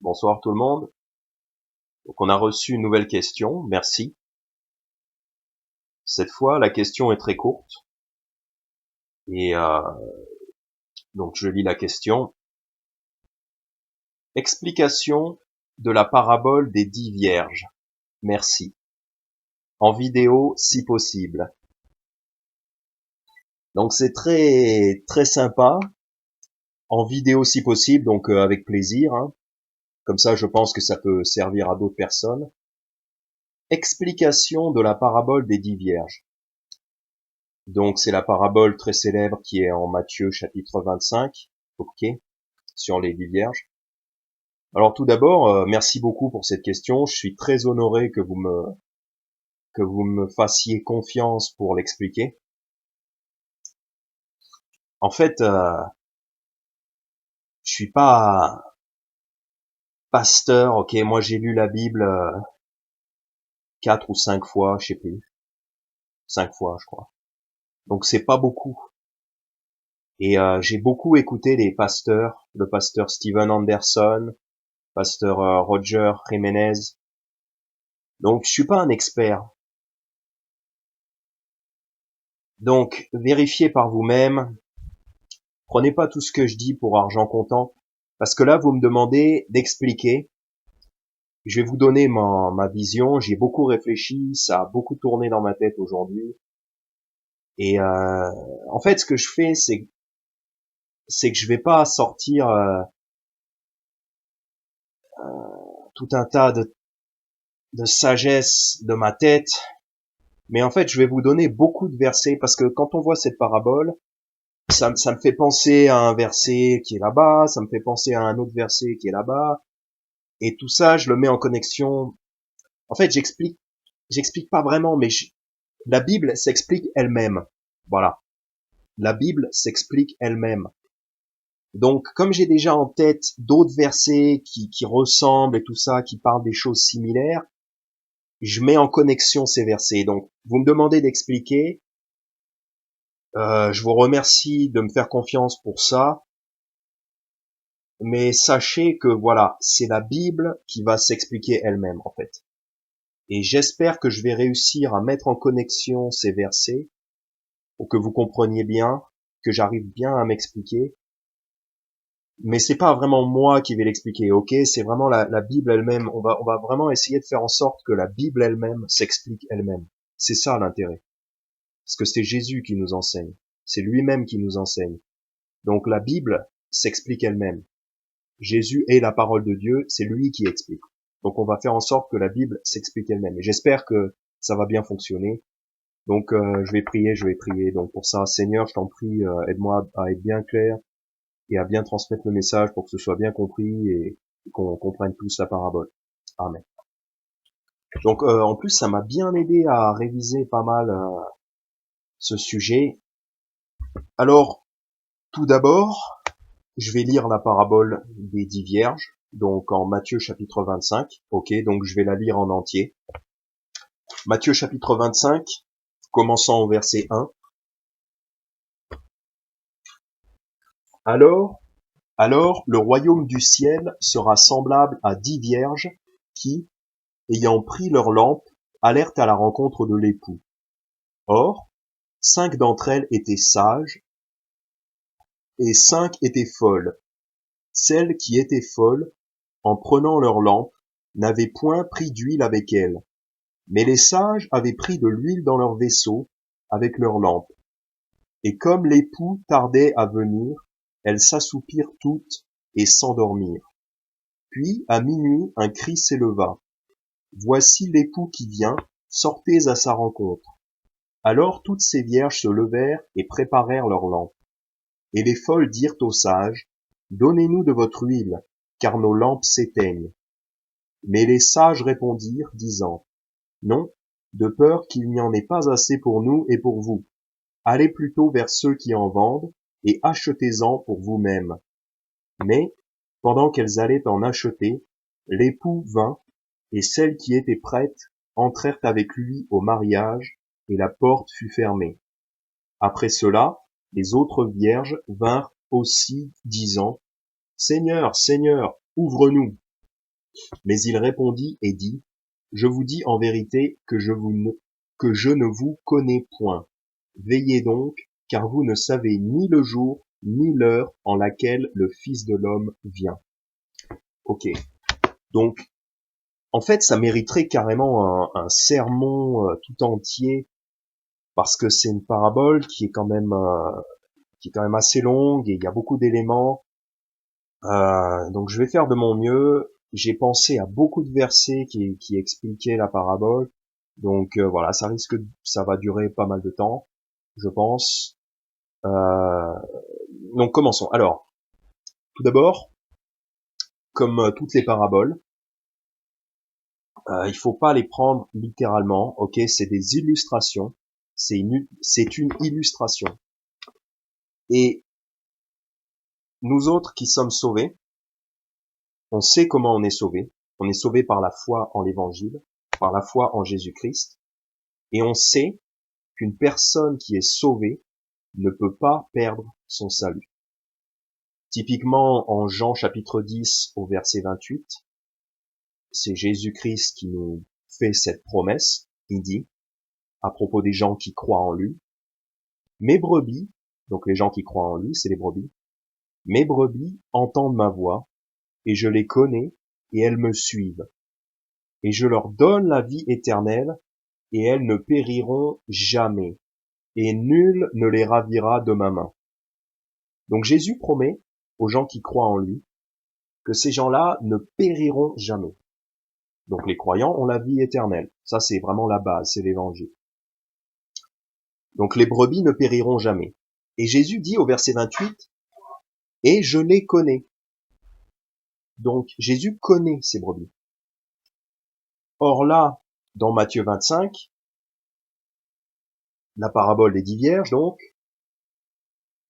Bonsoir tout le monde. Donc on a reçu une nouvelle question, merci. Cette fois, la question est très courte. Et donc je lis la question. Explication de la parabole des 10 vierges. Merci. En vidéo si possible. Donc c'est très très sympa. En vidéo si possible, donc avec plaisir. Comme ça, je pense que ça peut servir à d'autres personnes. Explication de la parabole des 10 vierges. Donc c'est la parabole très célèbre qui est en Matthieu chapitre 25, ok, sur les 10 vierges. Alors tout d'abord, merci beaucoup pour cette question. Je suis très honoré que vous me fassiez confiance pour l'expliquer. En fait, je suis pas pasteur, ok. Moi j'ai lu la Bible 4 ou 5 fois, je sais plus, 5 fois je crois. Donc c'est pas beaucoup. Et j'ai beaucoup écouté les pasteurs, le pasteur Steven Anderson, pasteur Roger Jiménez. Donc je suis pas un expert. Donc vérifiez par vous-même. Prenez pas tout ce que je dis pour argent comptant, parce que là vous me demandez d'expliquer. Je vais vous donner ma vision. J'y ai beaucoup réfléchi, ça a beaucoup tourné dans ma tête aujourd'hui. Et en fait, ce que je fais, c'est que je vais pas sortir tout un tas de sagesse de ma tête, mais en fait, je vais vous donner beaucoup de versets, parce que quand on voit cette parabole, ça me fait penser à un verset qui est là-bas, ça me fait penser à un autre verset qui est là-bas, et tout ça, je le mets en connexion. En fait, j'explique pas vraiment, mais la Bible s'explique elle-même. Voilà. La Bible s'explique elle-même. Donc, comme j'ai déjà en tête d'autres versets qui ressemblent et tout ça, qui parlent des choses similaires, je mets en connexion ces versets. Donc, vous me demandez d'expliquer. Je vous remercie de me faire confiance pour ça. Mais sachez que voilà, c'est la Bible qui va s'expliquer elle-même, en fait. Et j'espère que je vais réussir à mettre en connexion ces versets pour que vous compreniez bien, que j'arrive bien à m'expliquer. Mais c'est pas vraiment moi qui vais l'expliquer, ok? C'est vraiment la Bible elle-même. On va vraiment essayer de faire en sorte que la Bible elle-même s'explique elle-même. C'est ça l'intérêt. Parce que c'est Jésus qui nous enseigne. C'est lui-même qui nous enseigne. Donc la Bible s'explique elle-même. Jésus est la parole de Dieu, c'est lui qui explique. Donc on va faire en sorte que la Bible s'explique elle-même. Et j'espère que ça va bien fonctionner. Donc je vais prier. Donc pour ça, Seigneur, je t'en prie, aide-moi à être bien clair et à bien transmettre le message pour que ce soit bien compris et qu'on comprenne tous la parabole. Amen. Donc en plus, ça m'a bien aidé à réviser pas mal ce sujet. Alors, tout d'abord, je vais lire la parabole des 10 vierges, donc en Matthieu chapitre 25. Ok, donc je vais la lire en entier. Matthieu chapitre 25, commençant au verset 1. Alors, le royaume du ciel sera semblable à 10 vierges qui, ayant pris leurs lampes, allèrent à la rencontre de l'époux. Or, 5 d'entre elles étaient sages et 5 étaient folles. Celles qui étaient folles, en prenant leurs lampes, n'avaient point pris d'huile avec elles. Mais les sages avaient pris de l'huile dans leurs vaisseaux avec leurs lampes. Et comme l'époux tardait à venir, elles s'assoupirent toutes et s'endormirent. Puis, à minuit, un cri s'éleva. Voici l'époux qui vient, sortez à sa rencontre. Alors toutes ces vierges se levèrent et préparèrent leurs lampes. Et les folles dirent aux sages, donnez-nous de votre huile, car nos lampes s'éteignent. Mais les sages répondirent, disant, non, de peur qu'il n'y en ait pas assez pour nous et pour vous. Allez plutôt vers ceux qui en vendent, et achetez-en pour vous-mêmes. Mais, pendant qu'elles allaient en acheter, l'époux vint, et celles qui étaient prêtes entrèrent avec lui au mariage, et la porte fut fermée. Après cela, les autres vierges vinrent aussi, disant, Seigneur, Seigneur, ouvre-nous. Mais il répondit et dit, je vous dis en vérité que que je ne vous connais point. Veillez donc, car vous ne savez ni le jour, ni l'heure en laquelle le Fils de l'homme vient. Ok. Donc, en fait, ça mériterait carrément un sermon tout entier, parce que c'est une parabole qui est quand même assez longue et il y a beaucoup d'éléments. Donc je vais faire de mon mieux. J'ai pensé à beaucoup de versets qui expliquaient la parabole. Donc voilà, ça va durer pas mal de temps, je pense. Euh, donc commençons. Alors, tout d'abord, comme toutes les paraboles, il faut pas les prendre littéralement. Ok, c'est des illustrations. C'est une illustration. Et nous autres qui sommes sauvés, on sait comment on est sauvé. On est sauvé par la foi en l'évangile, par la foi en Jésus-Christ. Et on sait qu'une personne qui est sauvée ne peut pas perdre son salut. Typiquement, en Jean chapitre 10 au verset 28, c'est Jésus-Christ qui nous fait cette promesse. Il dit, à propos des gens qui croient en lui, mes brebis, donc les gens qui croient en lui, c'est les brebis, mes brebis entendent ma voix, et je les connais, et elles me suivent. Et je leur donne la vie éternelle, et elles ne périront jamais, et nul ne les ravira de ma main. Donc Jésus promet aux gens qui croient en lui que ces gens-là ne périront jamais. Donc les croyants ont la vie éternelle. Ça, c'est vraiment la base, c'est l'évangile. Donc les brebis ne périront jamais. Et Jésus dit au verset 28, et je les connais. Donc Jésus connaît ces brebis. Or là, dans Matthieu 25, la parabole des 10 vierges, donc,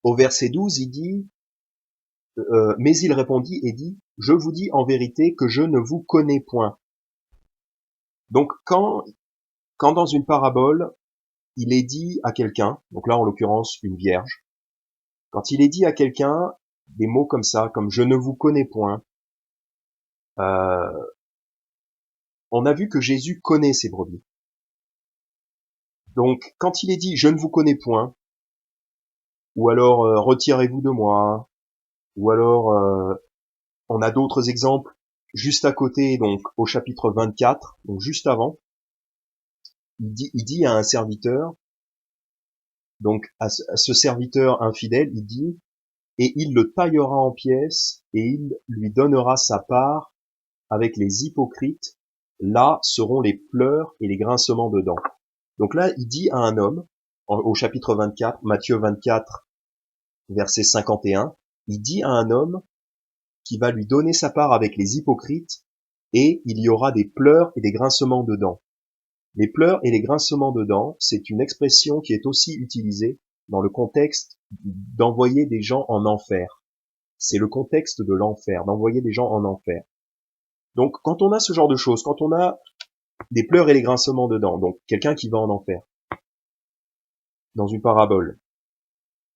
au verset 12, il dit, mais il répondit et dit, je vous dis en vérité que je ne vous connais point. Donc quand dans une parabole, il est dit à quelqu'un, donc là en l'occurrence une vierge, quand il est dit à quelqu'un des mots comme ça, comme je ne vous connais point, euh, on a vu que Jésus connaît ses brebis. Donc quand il est dit je ne vous connais point, ou alors retirez-vous de moi, ou alors on a d'autres exemples juste à côté, donc au chapitre 24, donc juste avant, il dit à un serviteur, donc à ce serviteur infidèle, il dit, et il le taillera en pièces, et il lui donnera sa part avec les hypocrites, là seront les pleurs et les grincements de dents. Donc là, il dit à un homme, au chapitre 24, Matthieu 24, verset 51, il dit à un homme qui va lui donner sa part avec les hypocrites, et il y aura des pleurs et des grincements de dents. Les pleurs et les grincements de dents, c'est une expression qui est aussi utilisée dans le contexte d'envoyer des gens en enfer. C'est le contexte de l'enfer, d'envoyer des gens en enfer. Donc, quand on a ce genre de choses, quand on a des pleurs et les grincements de dents, donc quelqu'un qui va en enfer, dans une parabole.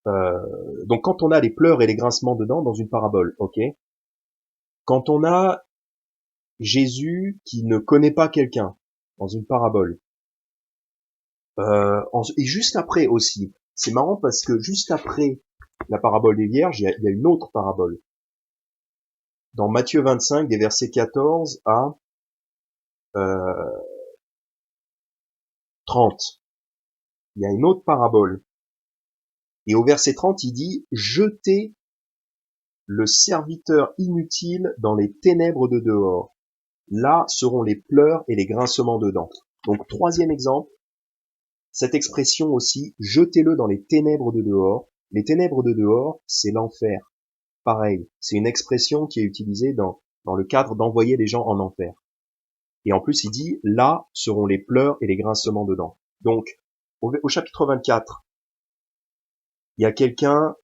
Donc, quand on a les pleurs et les grincements de dents dans une parabole, ok. Quand on a Jésus qui ne connaît pas quelqu'un dans une parabole, et juste après aussi, c'est marrant parce que juste après la parabole des vierges, il y a une autre parabole. Dans Matthieu 25, des versets 14 à 30, il y a une autre parabole. Et au verset 30, il dit « Jetez le serviteur inutile dans les ténèbres de dehors. Là seront les pleurs et les grincements de dents. » Donc troisième exemple, cette expression aussi, jetez-le dans les ténèbres de dehors. Les ténèbres de dehors, c'est l'enfer. Pareil, c'est une expression qui est utilisée dans le cadre d'envoyer les gens en enfer. Et en plus, il dit, là seront les pleurs et les grincements de dents. Donc, au chapitre 24, il y a quelqu'un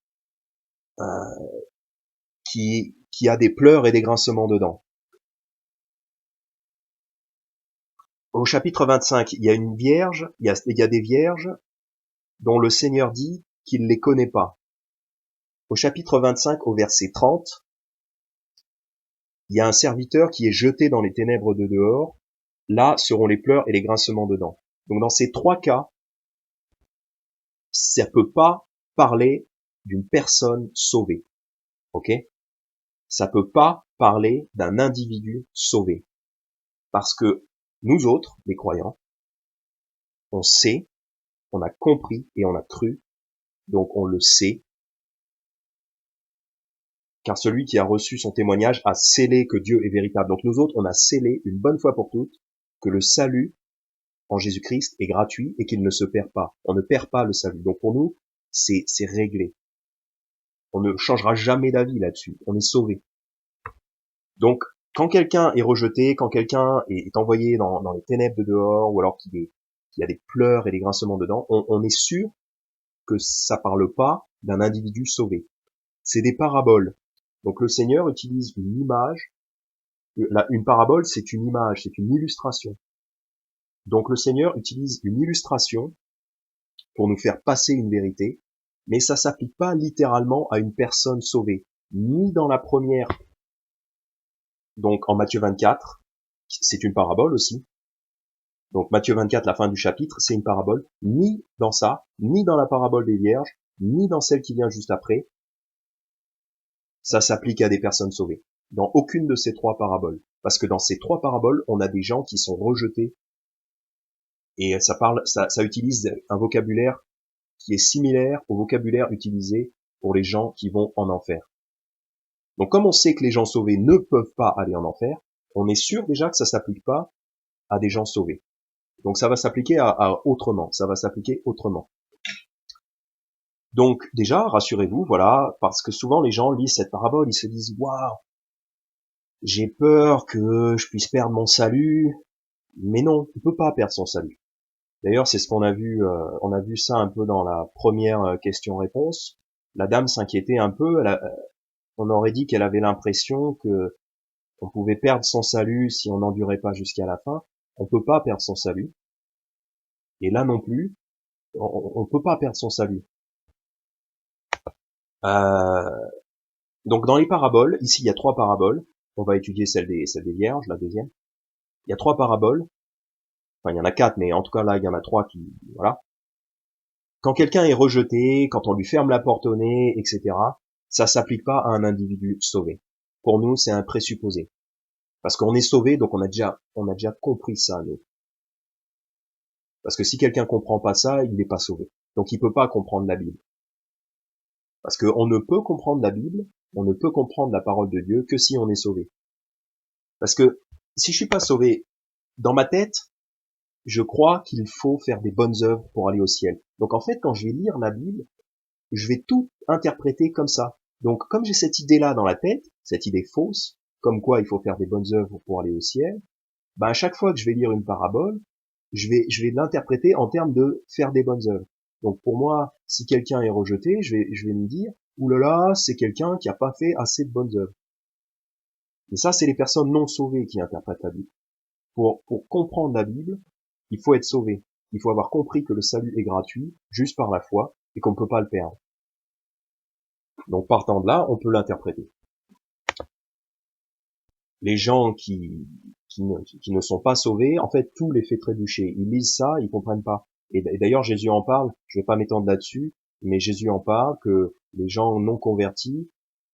qui a des pleurs et des grincements de dents. Au chapitre 25, il y a une vierge, il y a des vierges dont le Seigneur dit qu'il ne les connaît pas. Au chapitre 25, au verset 30, Il y a un serviteur qui est jeté dans les ténèbres de dehors. Là seront les pleurs et les grincements de dents. Donc dans ces trois cas, ça peut pas parler d'une personne sauvée. Ok? Ça peut pas parler d'un individu sauvé. Parce que nous autres, les croyants, on sait, on a compris et on a cru, donc on le sait, car celui qui a reçu son témoignage a scellé que Dieu est véritable. Donc nous autres, on a scellé une bonne fois pour toutes que le salut en Jésus-Christ est gratuit et qu'il ne se perd pas. On ne perd pas le salut. Donc pour nous, c'est réglé. On ne changera jamais d'avis là-dessus. On est sauvé. Donc quand quelqu'un est rejeté, quand quelqu'un est envoyé dans les ténèbres de dehors, ou alors qu'il y a des pleurs et des grincements dedans, on est sûr que ça parle pas d'un individu sauvé. C'est des paraboles. Donc le Seigneur utilise une image. Une parabole, c'est une image, c'est une illustration. Donc le Seigneur utilise une illustration pour nous faire passer une vérité, mais ça s'applique pas littéralement à une personne sauvée, ni dans la première. Donc en Matthieu 24, c'est une parabole aussi. Donc Matthieu 24, la fin du chapitre, c'est une parabole, ni dans ça, ni dans la parabole des vierges, ni dans celle qui vient juste après, ça s'applique à des personnes sauvées. Dans aucune de ces trois paraboles. Parce que dans ces trois paraboles, on a des gens qui sont rejetés. Et ça utilise un vocabulaire qui est similaire au vocabulaire utilisé pour les gens qui vont en enfer. Donc comme on sait que les gens sauvés ne peuvent pas aller en enfer, on est sûr déjà que ça s'applique pas à des gens sauvés. Donc ça va s'appliquer à autrement, ça va s'appliquer autrement. Donc déjà, rassurez-vous, voilà, parce que souvent les gens lisent cette parabole, ils se disent « Waouh, j'ai peur que je puisse perdre mon salut », mais non, on peut pas perdre son salut. D'ailleurs, c'est ce qu'on on a vu ça un peu dans la première question-réponse. La dame s'inquiétait un peu, on aurait dit qu'elle avait l'impression que on pouvait perdre son salut si on n'endurait pas jusqu'à la fin. On peut pas perdre son salut. Et là non plus, on peut pas perdre son salut. Euh, donc dans les paraboles, ici il y a trois paraboles. On va étudier celle des vierges, la deuxième. Il y a trois paraboles. Enfin, il y en a quatre, mais en tout cas là, il y en a trois qui, voilà. Quand quelqu'un est rejeté, quand on lui ferme la porte au nez, etc., ça s'applique pas à un individu sauvé. Pour nous, c'est un présupposé. Parce qu'on est sauvé, donc on a déjà compris ça, nous. Parce que si quelqu'un comprend pas ça, il n'est pas sauvé. Donc il peut pas comprendre la Bible. Parce qu'on ne peut comprendre la Bible, on ne peut comprendre la parole de Dieu que si on est sauvé. Parce que si je suis pas sauvé, dans ma tête, je crois qu'il faut faire des bonnes œuvres pour aller au ciel. Donc en fait, quand je vais lire la Bible, je vais tout interpréter comme ça. Donc comme j'ai cette idée-là dans la tête, cette idée fausse, comme quoi il faut faire des bonnes œuvres pour aller au ciel, ben à chaque fois que je vais lire une parabole, je vais l'interpréter en termes de faire des bonnes œuvres. Donc pour moi, si quelqu'un est rejeté, je vais me dire, oulala, c'est quelqu'un qui a pas fait assez de bonnes œuvres. Et ça, c'est les personnes non sauvées qui interprètent la Bible. Pour comprendre la Bible, il faut être sauvé. Il faut avoir compris que le salut est gratuit, juste par la foi, et qu'on ne peut pas le perdre. Donc partant de là, on peut l'interpréter. Les gens qui ne sont pas sauvés, en fait, tout les fait trébucher. Ils lisent ça, ils comprennent pas. Et d'ailleurs, Jésus en parle, je vais pas m'étendre là-dessus, mais Jésus en parle que les gens non convertis,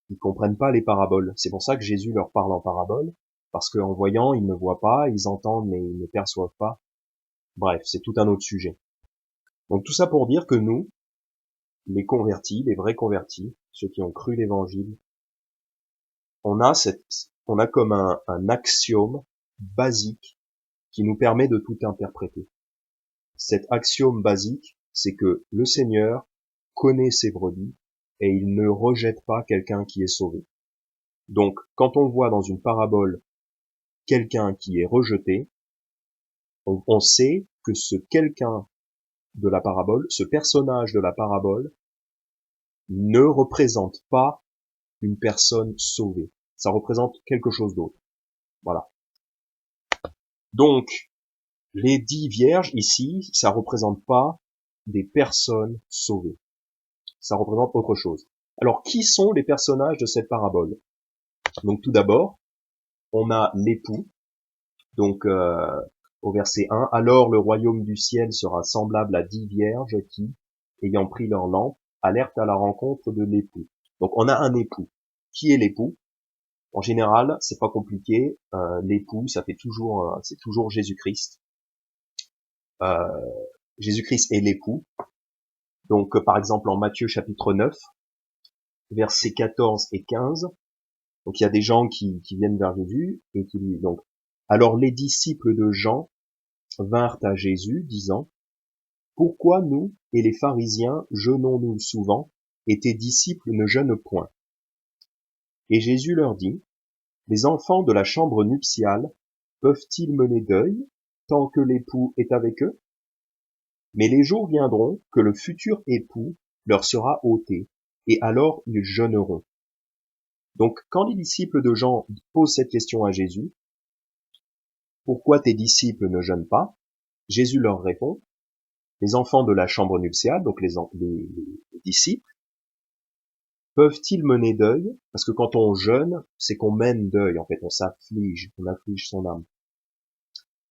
ils comprennent pas les paraboles. C'est pour ça que Jésus leur parle en parabole, parce qu'en voyant, ils ne voient pas, ils entendent, mais ils ne perçoivent pas. Bref, c'est tout un autre sujet. Donc tout ça pour dire que nous, les convertis, les vrais convertis, ceux qui ont cru l'évangile, on a comme un axiome basique qui nous permet de tout interpréter. Cet axiome basique, c'est que le Seigneur connaît ses brebis et il ne rejette pas quelqu'un qui est sauvé. Donc, quand on voit dans une parabole quelqu'un qui est rejeté, on sait que ce quelqu'un de la parabole, ce personnage de la parabole, ne représente pas une personne sauvée. Ça représente quelque chose d'autre. Voilà. Donc, les 10 vierges ici, ça représente pas des personnes sauvées. Ça représente autre chose. Alors, qui sont les personnages de cette parabole? Donc, tout d'abord, on a l'époux, donc au verset 1, « Alors le royaume du ciel sera semblable à 10 vierges qui, ayant pris leur lampe, allèrent à la rencontre de l'époux. » Donc on a un époux. Qui est l'époux? En général, c'est pas compliqué. L'époux, ça fait toujours, c'est toujours Jésus-Christ. Euh, Jésus-Christ est l'époux. Donc par exemple en Matthieu chapitre 9, versets 14 et 15, donc il y a des gens qui viennent vers Jésus et qui lui donc alors les disciples de Jean vinrent à Jésus disant, pourquoi nous et les pharisiens jeûnons-nous souvent et tes disciples ne jeûnent point? Et Jésus leur dit, les enfants de la chambre nuptiale peuvent-ils mener deuil tant que l'époux est avec eux? Mais les jours viendront que le futur époux leur sera ôté, et alors ils jeûneront. Donc, quand les disciples de Jean posent cette question à Jésus, pourquoi tes disciples ne jeûnent pas? Jésus leur répond, les enfants de la chambre nuptiale, donc les disciples, peuvent-ils mener deuil? Parce que quand on jeûne, c'est qu'on mène deuil, en fait, on s'afflige, on afflige son âme.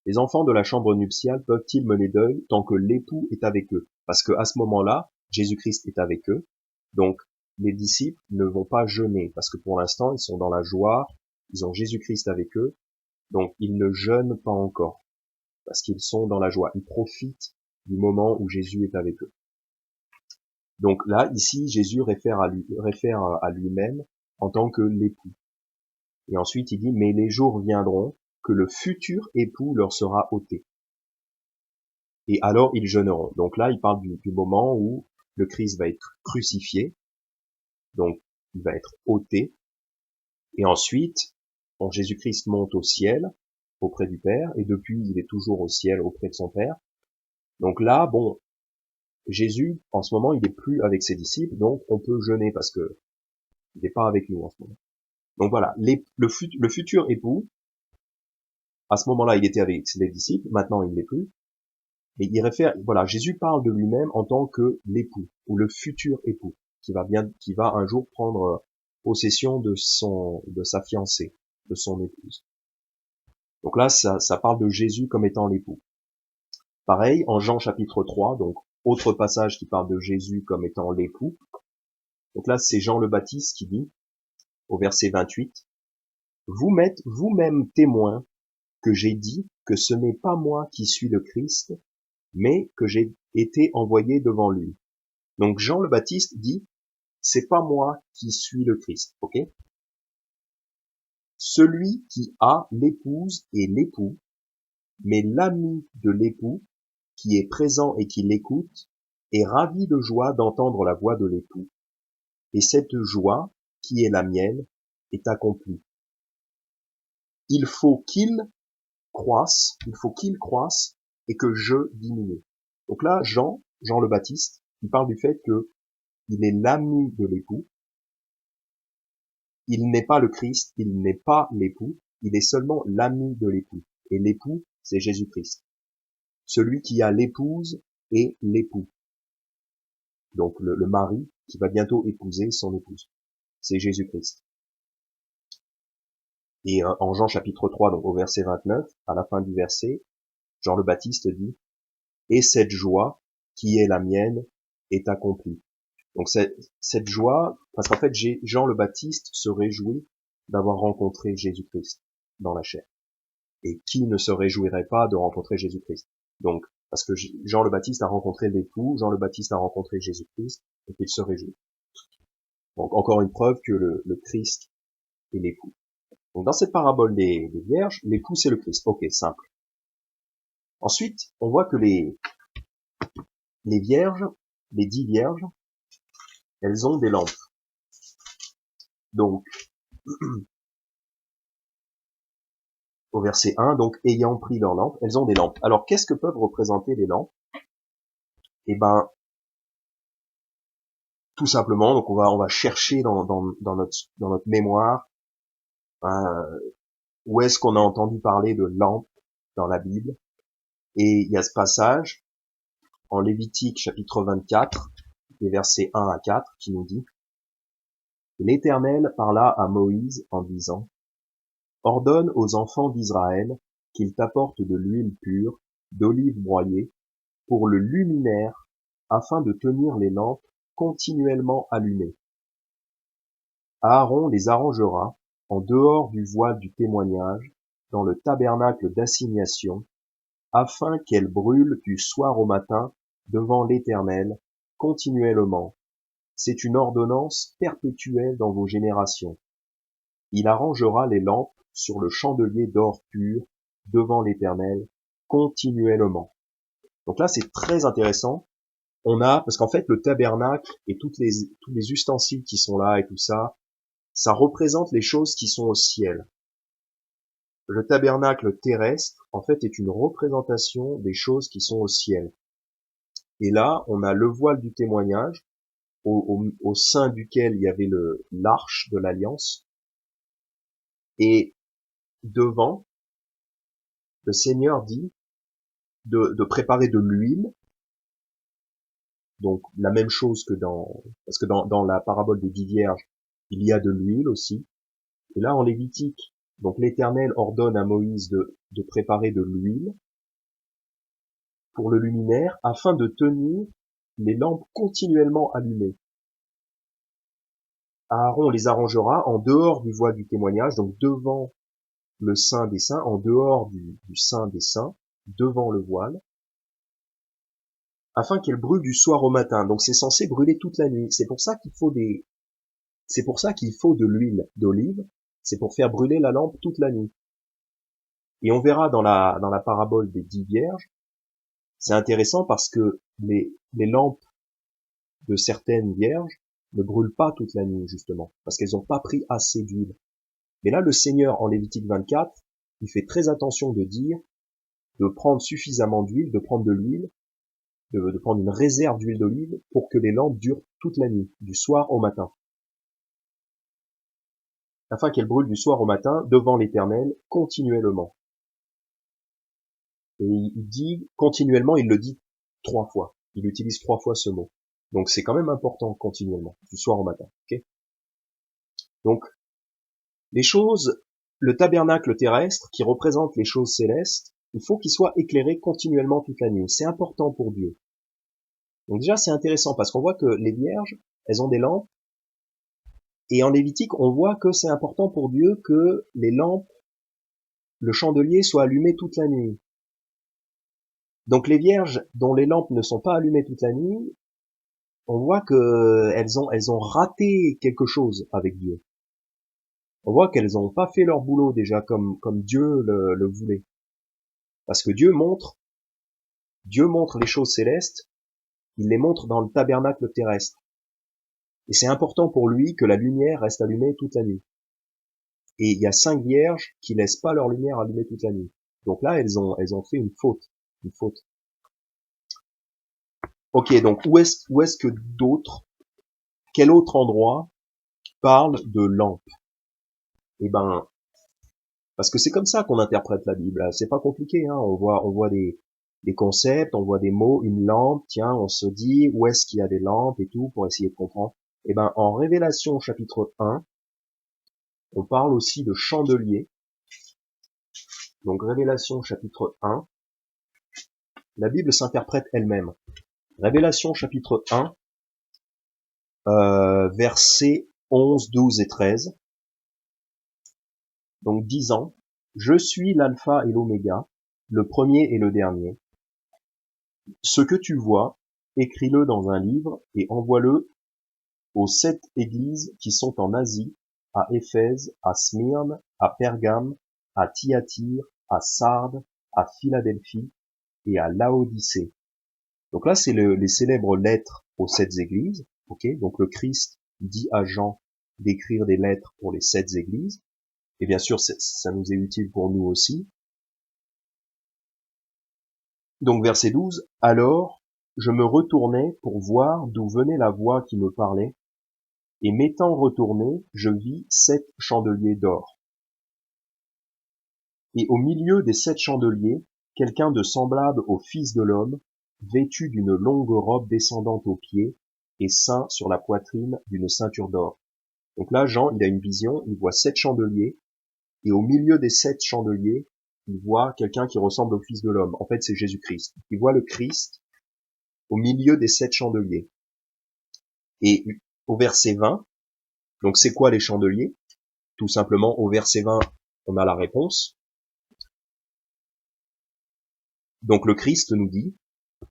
Les enfants de la chambre nuptiale peuvent-ils mener deuil tant que l'époux est avec eux? Parce que à ce moment-là, Jésus-Christ est avec eux, donc les disciples ne vont pas jeûner, parce que pour l'instant, ils sont dans la joie, ils ont Jésus-Christ avec eux, donc ils ne jeûnent pas encore, parce qu'ils sont dans la joie, ils profitent du moment où Jésus est avec eux. Donc là, ici, Jésus réfère à lui-même en tant que l'époux. Et ensuite, il dit, mais les jours viendront que le futur époux leur sera ôté. Et alors, ils jeûneront. Donc là, il parle du moment où le Christ va être crucifié. Donc, il va être ôté. Et ensuite, quand Jésus-Christ monte au ciel, auprès du Père, et depuis, il est toujours au ciel auprès de son Père. Donc là, bon, Jésus, en ce moment, il n'est plus avec ses disciples, donc on peut jeûner parce que il n'est pas avec nous en ce moment. Donc voilà, le futur époux, à ce moment-là, il était avec ses disciples, maintenant il ne l'est plus. Et il réfère, voilà, Jésus parle de lui-même en tant que l'époux, ou le futur époux, qui va un jour prendre possession de sa fiancée, de son épouse. Donc là, ça parle de Jésus comme étant l'époux. Pareil, en Jean chapitre 3, donc autre passage qui parle de Jésus comme étant l'époux. Donc là, c'est Jean le Baptiste qui dit, au verset 28, « Vous m'êtes vous-même témoin que j'ai dit que ce n'est pas moi qui suis le Christ, mais que j'ai été envoyé devant lui. » Donc Jean le Baptiste dit, c'est pas moi qui suis le Christ, ok? Celui qui a l'épouse et l'époux, mais l'ami de l'époux, qui est présent et qui l'écoute, est ravi de joie d'entendre la voix de l'époux. Et cette joie, qui est la mienne, est accomplie. Il faut qu'il croisse et que je diminue. Donc là, Jean le Baptiste, il parle du fait que il est l'ami de l'époux. Il n'est pas le Christ, il n'est pas l'époux, il est seulement l'ami de l'époux. Et l'époux, c'est Jésus-Christ. Celui qui a l'épouse et l'époux. Donc le mari qui va bientôt épouser son épouse. C'est Jésus-Christ. Et en Jean chapitre 3, donc au verset 29, à la fin du verset, Jean le Baptiste dit, « Et cette joie, qui est la mienne, est accomplie. » Donc cette joie, parce qu'en fait Jean le Baptiste se réjouit d'avoir rencontré Jésus-Christ dans la chair. Et qui ne se réjouirait pas de rencontrer Jésus-Christ? Donc, parce que Jean le Baptiste a rencontré l'époux, Jean le Baptiste a rencontré Jésus-Christ, et il se réjouit. Donc encore une preuve que le Christ est l'époux. Donc dans cette parabole des vierges, l'époux c'est le Christ. Ok, simple. Ensuite, on voit que les vierges, les 10 vierges, elles ont des lampes. Donc, au verset 1, donc ayant pris leurs lampes, elles ont des lampes. Alors qu'est-ce que peuvent représenter les lampes? Eh ben, tout simplement, donc on va chercher dans notre mémoire où est-ce qu'on a entendu parler de lampes dans la Bible. Et il y a ce passage en Lévitique chapitre 24, les versets 1 à 4, qui nous dit: L'Éternel parla à Moïse en disant: ordonne aux enfants d'Israël qu'ils t'apportent de l'huile pure, d'olive broyée, pour le luminaire, afin de tenir les lampes continuellement allumées. Aaron les arrangera en dehors du voile du témoignage, dans le tabernacle d'assignation, afin qu'elles brûlent du soir au matin devant l'Éternel, continuellement. C'est une ordonnance perpétuelle dans vos générations. Il arrangera les lampes sur le chandelier d'or pur devant l'Éternel, continuellement. Donc là, c'est très intéressant. Parce qu'en fait, le tabernacle et tous les ustensiles qui sont là et tout ça, ça représente les choses qui sont au ciel. Le tabernacle terrestre, en fait, est une représentation des choses qui sont au ciel. Et là, on a le voile du témoignage, au sein duquel il y avait l'arche de l'alliance. Et devant, le Seigneur dit de préparer de l'huile. Donc, la même chose que parce que dans la parabole des 10 vierges, il y a de l'huile aussi. Et là, en Lévitique, donc l'Éternel ordonne à Moïse de préparer de l'huile pour le luminaire afin de tenir les lampes continuellement allumées. Aaron les arrangera en dehors du voile du témoignage, donc devant le Saint des Saints, en dehors du Saint des Saints, devant le voile, afin qu'elles brûlent du soir au matin. Donc c'est censé brûler toute la nuit. C'est pour ça qu'il faut de l'huile d'olive. C'est pour faire brûler la lampe toute la nuit. Et on verra dans la parabole des 10 vierges, c'est intéressant parce que les lampes de certaines vierges ne brûlent pas toute la nuit, justement, parce qu'elles n'ont pas pris assez d'huile. Mais là, le Seigneur, en Lévitique 24, il fait très attention de dire de prendre suffisamment d'huile, de prendre de l'huile, de prendre une réserve d'huile d'olive pour que les lampes durent toute la nuit, du soir au matin. Afin qu'elles brûlent du soir au matin devant l'Éternel continuellement. Et il dit continuellement, il le dit 3 fois. Il utilise 3 fois ce mot. Donc c'est quand même important continuellement, du soir au matin. Okay, donc le tabernacle terrestre qui représente les choses célestes, il faut qu'il soit éclairé continuellement toute la nuit. C'est important pour Dieu. Donc déjà c'est intéressant parce qu'on voit que les vierges, elles ont des lampes. Et en Lévitique, on voit que c'est important pour Dieu que les lampes, le chandelier soit allumé toute la nuit. Donc les vierges dont les lampes ne sont pas allumées toute la nuit, on voit que elles ont raté quelque chose avec Dieu. On voit qu'elles n'ont pas fait leur boulot déjà comme Dieu le voulait. Parce que Dieu montre les choses célestes, il les montre dans le tabernacle terrestre. Et c'est important pour lui que la lumière reste allumée toute la nuit. Et il y a 5 vierges qui laissent pas leur lumière allumée toute la nuit. Donc là, elles ont fait une faute. Ok, donc où est-ce que quel autre endroit parle de lampe? Eh ben, parce que c'est comme ça qu'on interprète la Bible. C'est pas compliqué, hein. On voit des concepts, on voit des mots, une lampe, tiens, on se dit où est-ce qu'il y a des lampes et tout pour essayer de comprendre. Eh ben, en Révélation chapitre 1, on parle aussi de chandelier. Donc Révélation chapitre 1, la Bible s'interprète elle-même. Révélation chapitre 1, versets 11, 12 et 13. Donc disant, je suis l'alpha et l'oméga, le premier et le dernier. Ce que tu vois, écris-le dans un livre et envoie-le aux 7 églises qui sont en Asie, à Éphèse, à Smyrne, à Pergame, à Thyatire, à Sardes, à Philadelphie et à Laodicée. Donc là, c'est les célèbres lettres aux 7 églises. Okay, donc le Christ dit à Jean d'écrire des lettres pour les 7 églises. Et bien sûr, ça nous est utile pour nous aussi. Donc verset 12, alors je me retournai pour voir d'où venait la voix qui me parlait, et m'étant retourné, je vis 7 chandeliers d'or. Et au milieu des 7 chandeliers, quelqu'un de semblable au Fils de l'homme, vêtu d'une longue robe descendante aux pieds, et ceint sur la poitrine d'une ceinture d'or. Donc là, Jean, il a une vision, il voit 7 chandeliers, et au milieu des 7 chandeliers, il voit quelqu'un qui ressemble au Fils de l'homme. En fait, c'est Jésus-Christ. Il voit le Christ au milieu des 7 chandeliers. Et au verset 20, donc c'est quoi les chandeliers? Tout simplement, au verset 20, on a la réponse. Donc le Christ nous dit,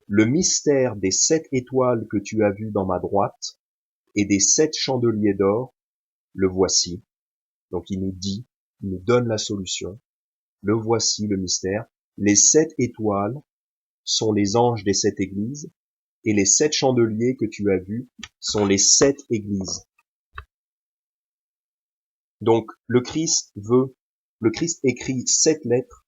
le mystère des 7 étoiles que tu as vues dans ma droite et des 7 chandeliers d'or, le voici. Donc il nous dit, il nous donne la solution. Le voici, le mystère. Les 7 étoiles sont les anges des 7 églises et les 7 chandeliers que tu as vus sont les 7 églises. Donc le Christ écrit 7 lettres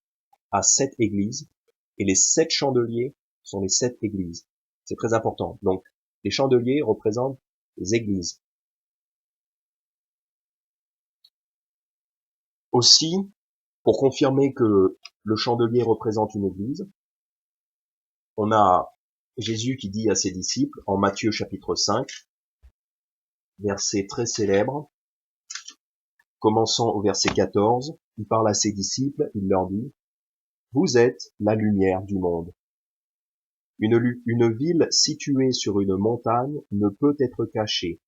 à 7 églises et les 7 chandeliers sont les 7 églises. C'est très important. Donc les chandeliers représentent les églises. Aussi, pour confirmer que le chandelier représente une église, on a Jésus qui dit à ses disciples en Matthieu chapitre 5, verset très célèbre, commençant au verset 14, il parle à ses disciples, il leur dit, « Vous êtes la lumière du monde. Une ville située sur une montagne ne peut être cachée,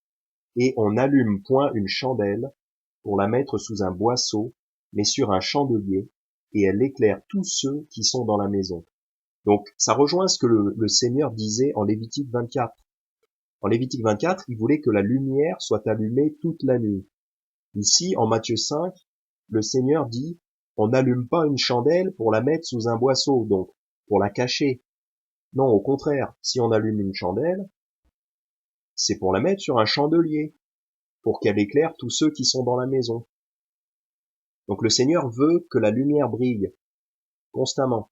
et on n'allume point une chandelle pour la mettre sous un boisseau, mais sur un chandelier, et elle éclaire tous ceux qui sont dans la maison. » Donc ça rejoint ce que le Seigneur disait en Lévitique 24. En Lévitique 24, il voulait que la lumière soit allumée toute la nuit. Ici, en Matthieu 5, le Seigneur dit, on n'allume pas une chandelle pour la mettre sous un boisseau, donc pour la cacher. Non, au contraire, si on allume une chandelle, c'est pour la mettre sur un chandelier, pour qu'elle éclaire tous ceux qui sont dans la maison. Donc le Seigneur veut que la lumière brille constamment.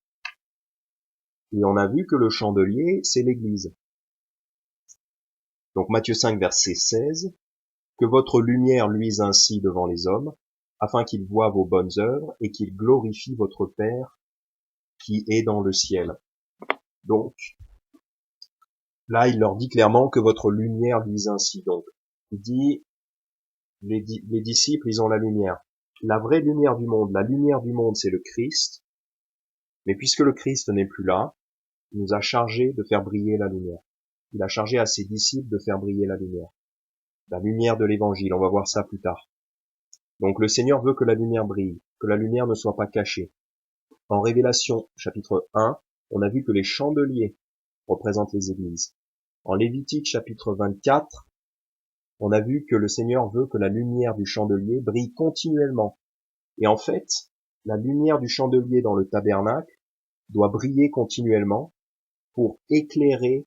Et on a vu que le chandelier, c'est l'Église. Donc Matthieu 5, verset 16, « Que votre lumière luise ainsi devant les hommes, afin qu'ils voient vos bonnes œuvres et qu'ils glorifient votre Père qui est dans le ciel. » Donc, là, il leur dit clairement que votre lumière luise ainsi. Donc, il dit, les disciples, ils ont la lumière. La vraie lumière du monde, la lumière du monde, c'est le Christ. Mais puisque le Christ n'est plus là, il nous a chargé de faire briller la lumière. Il a chargé à ses disciples de faire briller la lumière de l'évangile. On va voir ça plus tard. Donc le Seigneur veut que la lumière brille, que la lumière ne soit pas cachée. En Révélation, chapitre 1, on a vu que les chandeliers représentent les églises. En Lévitique, chapitre 24, on a vu que le Seigneur veut que la lumière du chandelier brille continuellement. Et en fait, la lumière du chandelier dans le tabernacle doit briller continuellement pour éclairer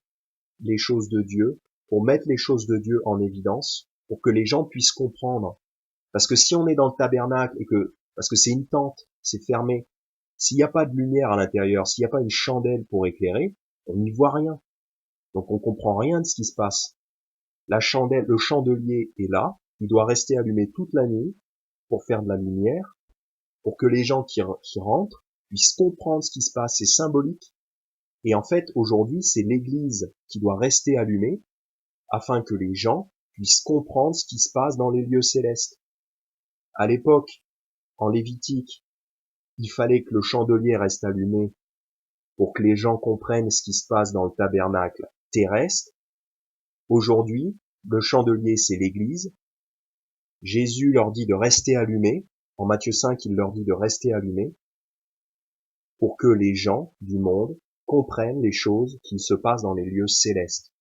les choses de Dieu, pour mettre les choses de Dieu en évidence, pour que les gens puissent comprendre. Parce que si on est dans le tabernacle parce que c'est une tente, c'est fermé, s'il n'y a pas de lumière à l'intérieur, s'il n'y a pas une chandelle pour éclairer, on n'y voit rien. Donc on comprend rien de ce qui se passe. La chandelle, le chandelier est là, il doit rester allumé toute la nuit pour faire de la lumière, pour que les gens qui rentrent puissent comprendre ce qui se passe, c'est symbolique. Et en fait, aujourd'hui, c'est l'Église qui doit rester allumée afin que les gens puissent comprendre ce qui se passe dans les lieux célestes. À l'époque, en Lévitique, il fallait que le chandelier reste allumé pour que les gens comprennent ce qui se passe dans le tabernacle terrestre. Aujourd'hui, le chandelier, c'est l'Église. Jésus leur dit de rester allumé. En Matthieu 5, il leur dit de rester allumé pour que les gens du monde comprennent les choses qui se passent dans les lieux célestes.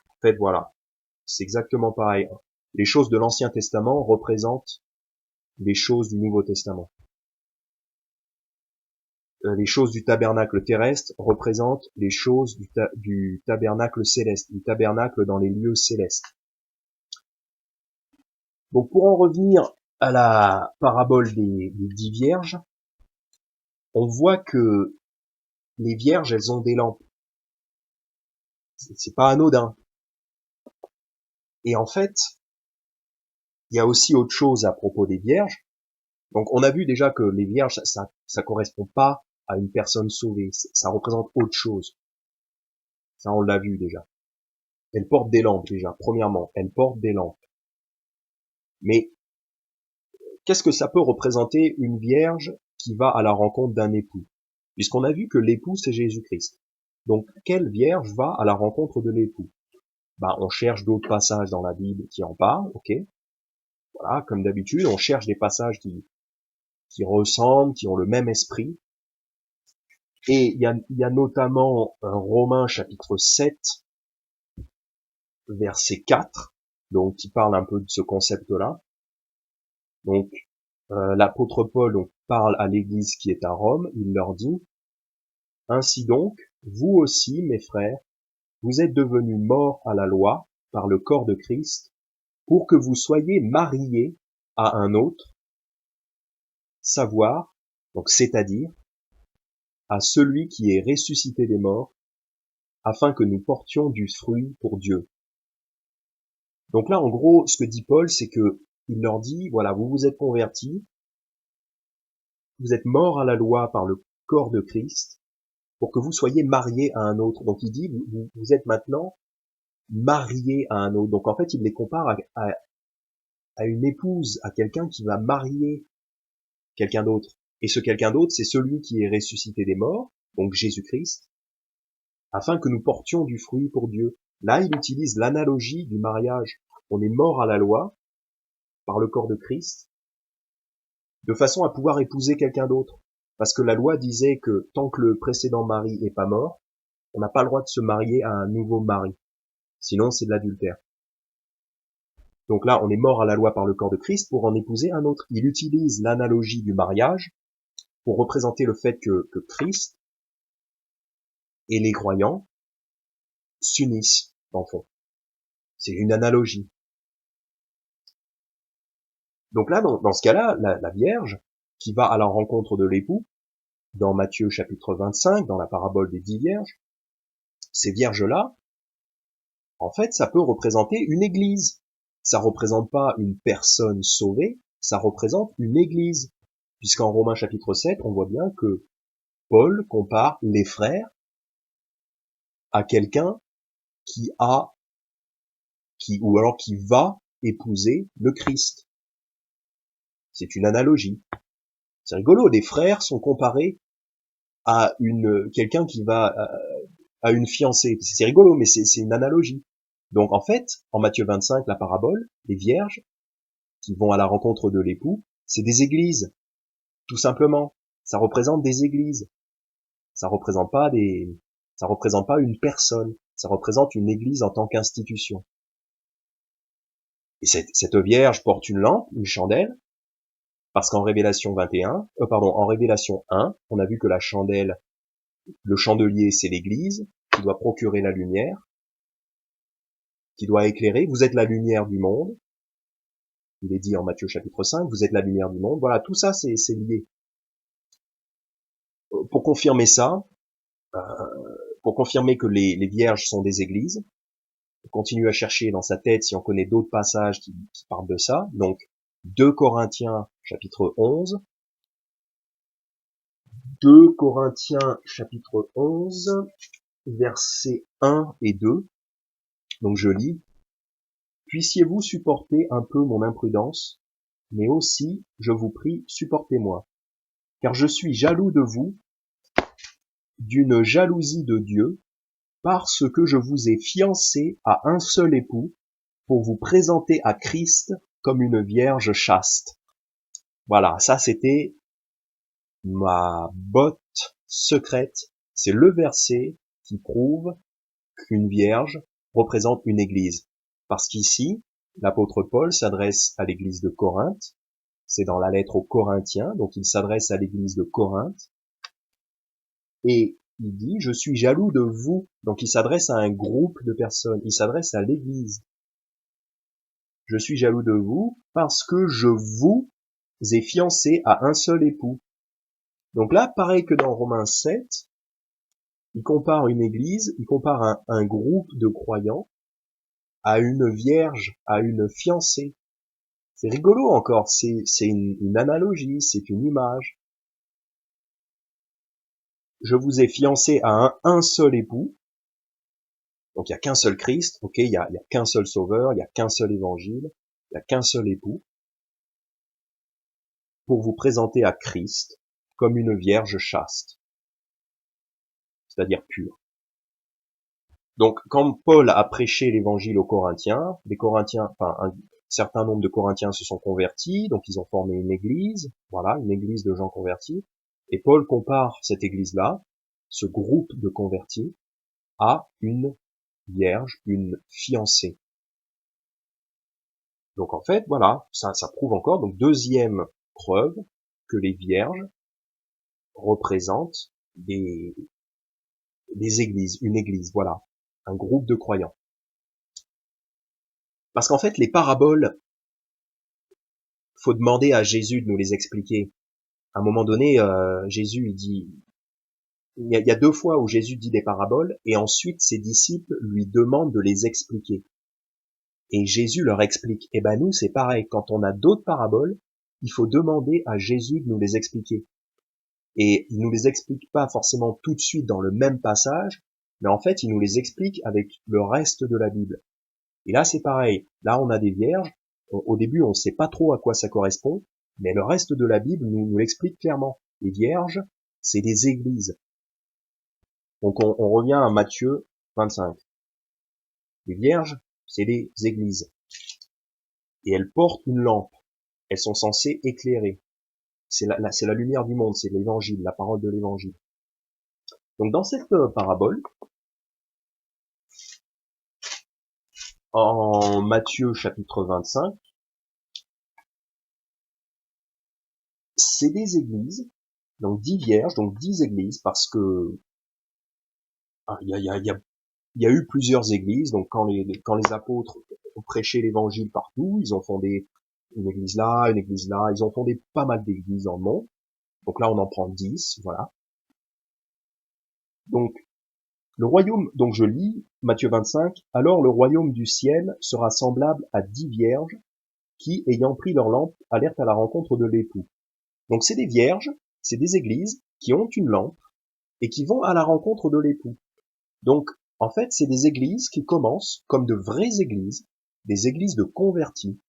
En fait, voilà. C'est exactement pareil. Les choses de l'Ancien Testament représentent les choses du Nouveau Testament. Les choses du tabernacle terrestre représentent les choses du tabernacle céleste, du tabernacle dans les lieux célestes. Donc pour en revenir à la parabole des 10 vierges, on voit que les vierges, elles ont des lampes. C'est pas anodin. Et en fait, il y a aussi autre chose à propos des vierges. Donc on a vu déjà que les vierges, ça correspond pas à une personne sauvée, ça représente autre chose. Ça, on l'a vu déjà. Elles portent des lampes déjà, premièrement, elles portent des lampes. Mais qu'est-ce que ça peut représenter une vierge qui va à la rencontre d'un époux? Puisqu'on a vu que l'époux, c'est Jésus-Christ. Donc, quelle vierge va à la rencontre de l'époux? On cherche d'autres passages dans la Bible qui en parlent, ok? Voilà, comme d'habitude, on cherche des passages qui ressemblent, qui ont le même esprit. Et il y a notamment Romains chapitre 7, verset 4, donc qui parle un peu de ce concept-là. Donc, l'apôtre Paul parle à l'église qui est à Rome, il leur dit: ainsi donc, vous aussi, mes frères, vous êtes devenus morts à la loi par le corps de Christ, pour que vous soyez mariés à un autre, savoir, donc c'est-à-dire, à celui qui est ressuscité des morts, afin que nous portions du fruit pour Dieu. Donc là, en gros, ce que dit Paul, c'est que il leur dit, voilà, vous vous êtes convertis, vous êtes morts à la loi par le corps de Christ, pour que vous soyez mariés à un autre. Donc il dit, vous êtes maintenant mariés à un autre. Donc en fait, il les compare à une épouse, à quelqu'un qui va marier quelqu'un d'autre. Et ce quelqu'un d'autre, c'est celui qui est ressuscité des morts, donc Jésus-Christ, afin que nous portions du fruit pour Dieu. Là, il utilise l'analogie du mariage. On est mort à la loi par le corps de Christ, de façon à pouvoir épouser quelqu'un d'autre. Parce que la loi disait que tant que le précédent mari est pas mort, on n'a pas le droit de se marier à un nouveau mari. Sinon, c'est de l'adultère. Donc là, on est mort à la loi par le corps de Christ pour en épouser un autre. Il utilise l'analogie du mariage pour représenter le fait que Christ et les croyants s'unissent, dans le fond. C'est une analogie. Donc là, dans ce cas-là, la Vierge, qui va à la rencontre de l'époux, dans Matthieu chapitre 25, dans la parabole des 10 vierges, ces vierges-là, en fait, ça peut représenter une église. Ça représente pas une personne sauvée, ça représente une église. Puisqu'en Romains chapitre 7, on voit bien que Paul compare les frères à quelqu'un ou alors qui va épouser le Christ. C'est une analogie. C'est rigolo, les frères sont comparés à quelqu'un qui va à une fiancée. C'est rigolo, mais c'est une analogie. Donc en fait, en Matthieu 25, la parabole, les vierges qui vont à la rencontre de l'époux, c'est des églises, tout simplement. Ça représente des églises. Ça représente pas une personne. Ça représente une église en tant qu'institution. Et cette vierge porte une lampe, une chandelle, parce qu'en Révélation 21, en Révélation 1, on a vu que la chandelle, le chandelier, c'est l'église, qui doit procurer la lumière, qui doit éclairer. Vous êtes la lumière du monde. Il est dit en Matthieu chapitre 5, vous êtes la lumière du monde. Voilà, tout ça, c'est lié. Pour confirmer ça, pour confirmer que les vierges sont des églises, on continue à chercher dans sa tête si on connaît d'autres passages qui parlent de ça. Donc, 2 Corinthiens chapitre 11, 2 Corinthiens chapitre 11, versets 1 et 2. Donc je lis: puissiez-vous supporter un peu mon imprudence, mais aussi, je vous prie, supportez-moi. Car je suis jaloux de vous, d'une jalousie de Dieu, parce que je vous ai fiancé à un seul époux, pour vous présenter à Christ comme une vierge chaste. Voilà, ça c'était ma botte secrète. C'est le verset qui prouve qu'une vierge représente une église. Parce qu'ici, l'apôtre Paul s'adresse à l'église de Corinthe. C'est dans la lettre aux Corinthiens, donc il s'adresse à l'église de Corinthe. Et il dit, je suis jaloux de vous. Donc il s'adresse à un groupe de personnes. Il s'adresse à l'église. Je suis jaloux de vous parce que je vous ai fiancé à un seul époux. Donc là, pareil que dans Romains 7, il compare une église, il compare un groupe de croyants à une vierge, à une fiancée. C'est rigolo encore, c'est une analogie, c'est une image. Je vous ai fiancé à un seul époux. Donc il n'y a qu'un seul Christ, ok, il y a qu'un seul sauveur, il n'y a qu'un seul évangile, il n'y a qu'un seul époux. pour vous présenter à Christ comme une vierge chaste, c'est-à-dire pure. Donc, quand Paul a prêché l'évangile aux Corinthiens, un certain nombre de Corinthiens se sont convertis, donc ils ont formé une église, voilà, une église de gens convertis, et Paul compare cette église-là, ce groupe de convertis, à une vierge, une fiancée. Donc en fait, voilà, ça prouve encore, donc deuxième preuve que les vierges représentent des églises, une église, voilà, un groupe de croyants. Parce qu'en fait, les paraboles, faut demander à Jésus de nous les expliquer. À un moment donné, Jésus, il dit, il y a deux fois où Jésus dit des paraboles, et ensuite ses disciples lui demandent de les expliquer. Et Jésus leur explique. Et ben nous, c'est pareil. Quand on a d'autres paraboles, il faut demander à Jésus de nous les expliquer. Et il nous les explique pas forcément tout de suite dans le même passage, mais en fait, il nous les explique avec le reste de la Bible. Et là, c'est pareil. Là, on a des vierges. Au début, on ne sait pas trop à quoi ça correspond, mais le reste de la Bible nous l'explique clairement. Les vierges, c'est des églises. Donc, on revient à Matthieu 25. Les vierges, c'est des églises. Et elles portent une lampe. Elles sont censées éclairer. C'est la lumière du monde, c'est l'évangile, la parole de l'évangile. Donc, dans cette parabole, en Matthieu chapitre 25, c'est des églises, donc 10 vierges, donc 10 églises, parce que il y a eu plusieurs églises, donc quand les apôtres ont prêché l'évangile partout, ils ont fondé une église là, ils ont fondé pas mal d'églises dans le monde. Donc là, on en prend 10, voilà. Donc, le royaume, donc je lis Matthieu 25, alors le royaume du ciel sera semblable à 10 vierges qui, ayant pris leur lampe, allèrent à la rencontre de l'époux. Donc c'est des vierges, c'est des églises qui ont une lampe et qui vont à la rencontre de l'époux. Donc, en fait, c'est des églises qui commencent comme de vraies églises, des églises de convertis,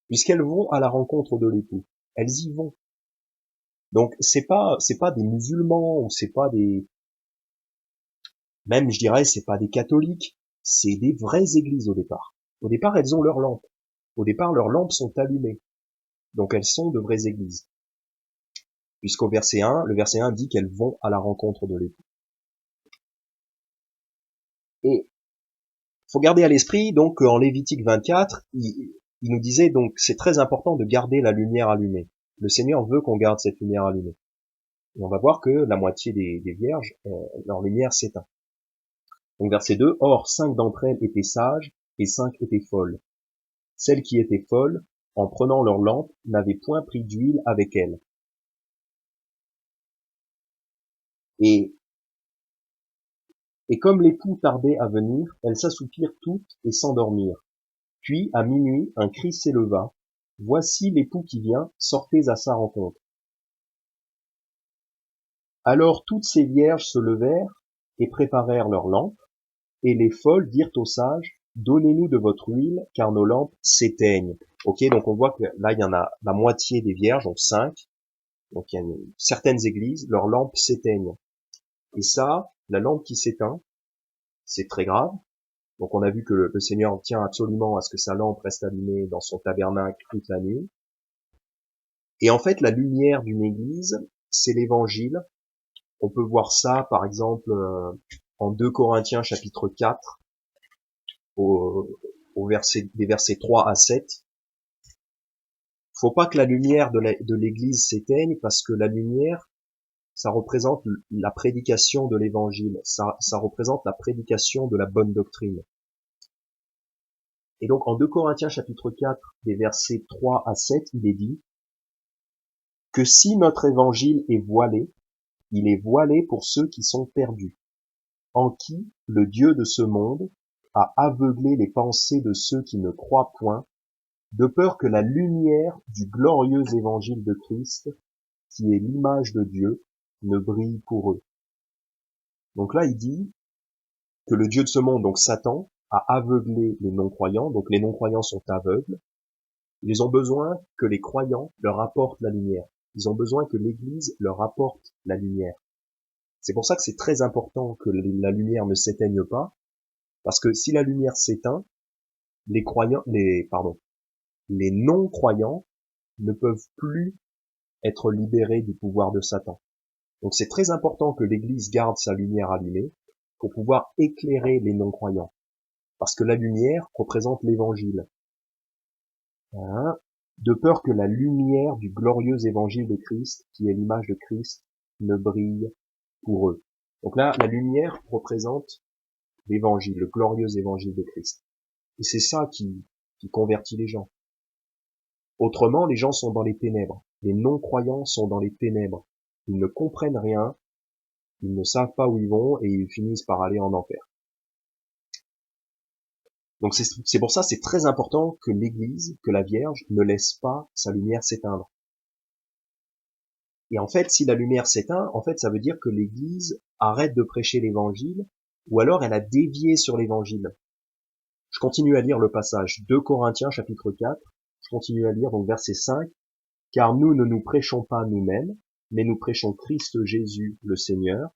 puisqu'elles vont à la rencontre de l'époux. Elles y vont. Donc, c'est pas des musulmans, ou c'est pas des, même, je dirais, c'est pas des catholiques, c'est des vraies églises au départ. Au départ, elles ont leurs lampes. Au départ, leurs lampes sont allumées. Donc, elles sont de vraies églises. Puisqu'au verset 1, le verset 1 dit qu'elles vont à la rencontre de l'époux. Et faut garder à l'esprit donc qu'en Lévitique 24, il nous disait donc c'est très important de garder la lumière allumée. Le Seigneur veut qu'on garde cette lumière allumée. Et on va voir que la moitié des vierges, leur lumière s'éteint. Donc verset 2, or 5 d'entre elles étaient sages et 5 étaient folles. Celles qui étaient folles, en prenant leur lampe, n'avaient point pris d'huile avec elles. Et comme l'époux tardait à venir, elles s'assoupirent toutes et s'endormirent. Puis, à minuit, un cri s'éleva. Voici l'époux qui vient, sortez à sa rencontre. Alors toutes ces vierges se levèrent et préparèrent leurs lampes, et les folles dirent aux sages, donnez-nous de votre huile, car nos lampes s'éteignent. Ok, donc on voit que là, il y en a la moitié des vierges, donc 5. Donc il y a certaines églises, leurs lampes s'éteignent. Et ça, la lampe qui s'éteint, c'est très grave. Donc on a vu que le Seigneur tient absolument à ce que sa lampe reste allumée dans son tabernacle toute la nuit. Et en fait, la lumière d'une église, c'est l'évangile. On peut voir ça, par exemple, en 2 Corinthiens chapitre 4, des versets 3 à 7. Faut pas que la lumière de l'église s'éteigne, parce que la lumière, ça représente la prédication de l'évangile. Ça représente la prédication de la bonne doctrine. Et donc, en 2 Corinthiens chapitre 4, des versets 3 à 7, il est dit que si notre évangile est voilé, il est voilé pour ceux qui sont perdus, en qui le Dieu de ce monde a aveuglé les pensées de ceux qui ne croient point, de peur que la lumière du glorieux évangile de Christ, qui est l'image de Dieu, ne brille pour eux. Donc là, il dit que le Dieu de ce monde, donc Satan, a aveuglé les non-croyants, donc les non-croyants sont aveugles, Ils ont besoin que les croyants leur apportent la lumière. Ils ont besoin que l'Église leur apporte la lumière. C'est pour ça que c'est très important que la lumière ne s'éteigne pas, parce que si la lumière s'éteint, les non-croyants ne peuvent plus être libérés du pouvoir de Satan. Donc c'est très important que l'Église garde sa lumière allumée pour pouvoir éclairer les non-croyants. Parce que la lumière représente l'Évangile. Hein, de peur que la lumière du glorieux Évangile de Christ, qui est l'image de Christ, ne brille pour eux. Donc là, la lumière représente l'Évangile, le glorieux Évangile de Christ. Et c'est ça qui convertit les gens. Autrement, les gens sont dans les ténèbres. Les non-croyants sont dans les ténèbres. Ils ne comprennent rien, ils ne savent pas où ils vont et ils finissent par aller en enfer. Donc c'est pour ça c'est très important que l'Église, que la Vierge ne laisse pas sa lumière s'éteindre. Et en fait, si la lumière s'éteint, en fait, ça veut dire que l'Église arrête de prêcher l'Évangile, ou alors elle a dévié sur l'Évangile. Je continue à lire le passage 2 Corinthiens chapitre 4, je continue à lire donc verset 5, car nous ne nous prêchons pas nous-mêmes, mais nous prêchons Christ Jésus le Seigneur,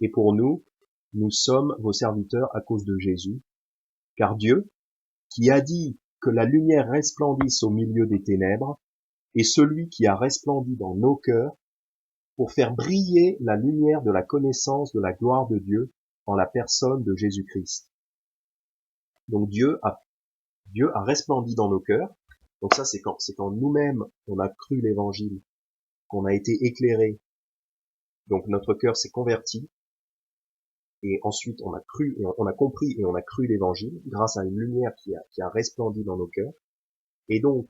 et pour nous, nous sommes vos serviteurs à cause de Jésus, car Dieu, qui a dit que la lumière resplendisse au milieu des ténèbres, est celui qui a resplendi dans nos cœurs pour faire briller la lumière de la connaissance de la gloire de Dieu en la personne de Jésus-Christ. Donc Dieu a resplendi dans nos cœurs. Donc ça, c'est quand nous-mêmes, on a cru l'évangile, qu'on a été éclairé. Donc notre cœur s'est converti. Et ensuite, on a cru, et on a compris et on a cru l'évangile grâce à une lumière qui a resplendi dans nos cœurs. Et donc,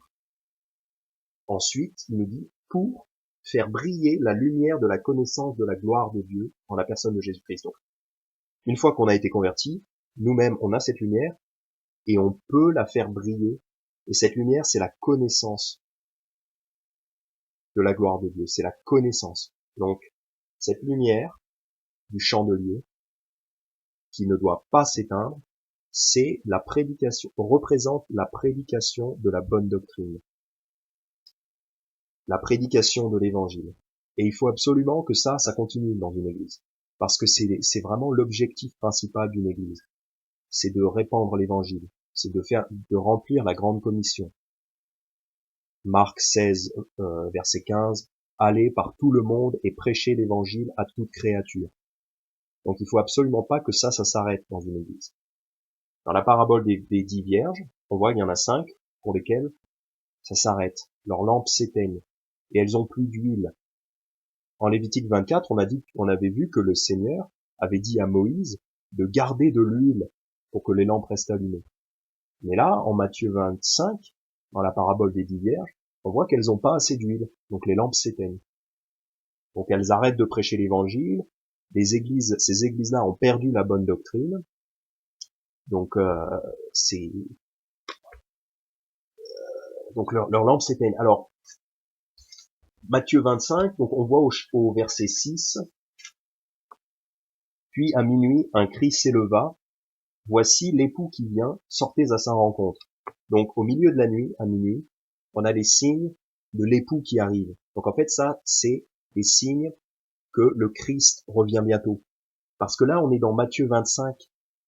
ensuite, il nous dit, pour faire briller la lumière de la connaissance de la gloire de Dieu en la personne de Jésus-Christ. Donc, une fois qu'on a été converti, nous-mêmes, on a cette lumière et on peut la faire briller. Et cette lumière, c'est la connaissance de la gloire de Dieu. C'est la connaissance. Donc, cette lumière du chandelier qui ne doit pas s'éteindre, c'est la prédication, représente la prédication de la bonne doctrine. La prédication de l'évangile. Et il faut absolument que ça continue dans une église. Parce que c'est vraiment l'objectif principal d'une église. C'est de répandre l'évangile. C'est de remplir la grande commission. Marc 16, verset 15. Allez par tout le monde et prêchez l'évangile à toute créature. Donc il faut absolument pas que ça s'arrête dans une église. Dans la parabole des 10 vierges, on voit qu'il y en a 5 pour lesquelles ça s'arrête. Leurs lampes s'éteignent. Et elles ont plus d'huile. En Lévitique 24, on avait vu que le Seigneur avait dit à Moïse de garder de l'huile pour que les lampes restent allumées. Mais là, en Matthieu 25, dans la parabole des 10 vierges, on voit qu'elles n'ont pas assez d'huile, donc les lampes s'éteignent. Donc elles arrêtent de prêcher l'évangile, ces églises-là ont perdu la bonne doctrine, donc leurs lampes s'éteignent. Alors, Matthieu 25, donc on voit au verset 6, puis à minuit, un cri s'éleva, voici l'époux qui vient, sortez à sa rencontre. Donc au milieu de la nuit, à minuit, on a les signes de l'époux qui arrive. Donc en fait ça, c'est les signes que le Christ revient bientôt. Parce que là, on est dans Matthieu 25.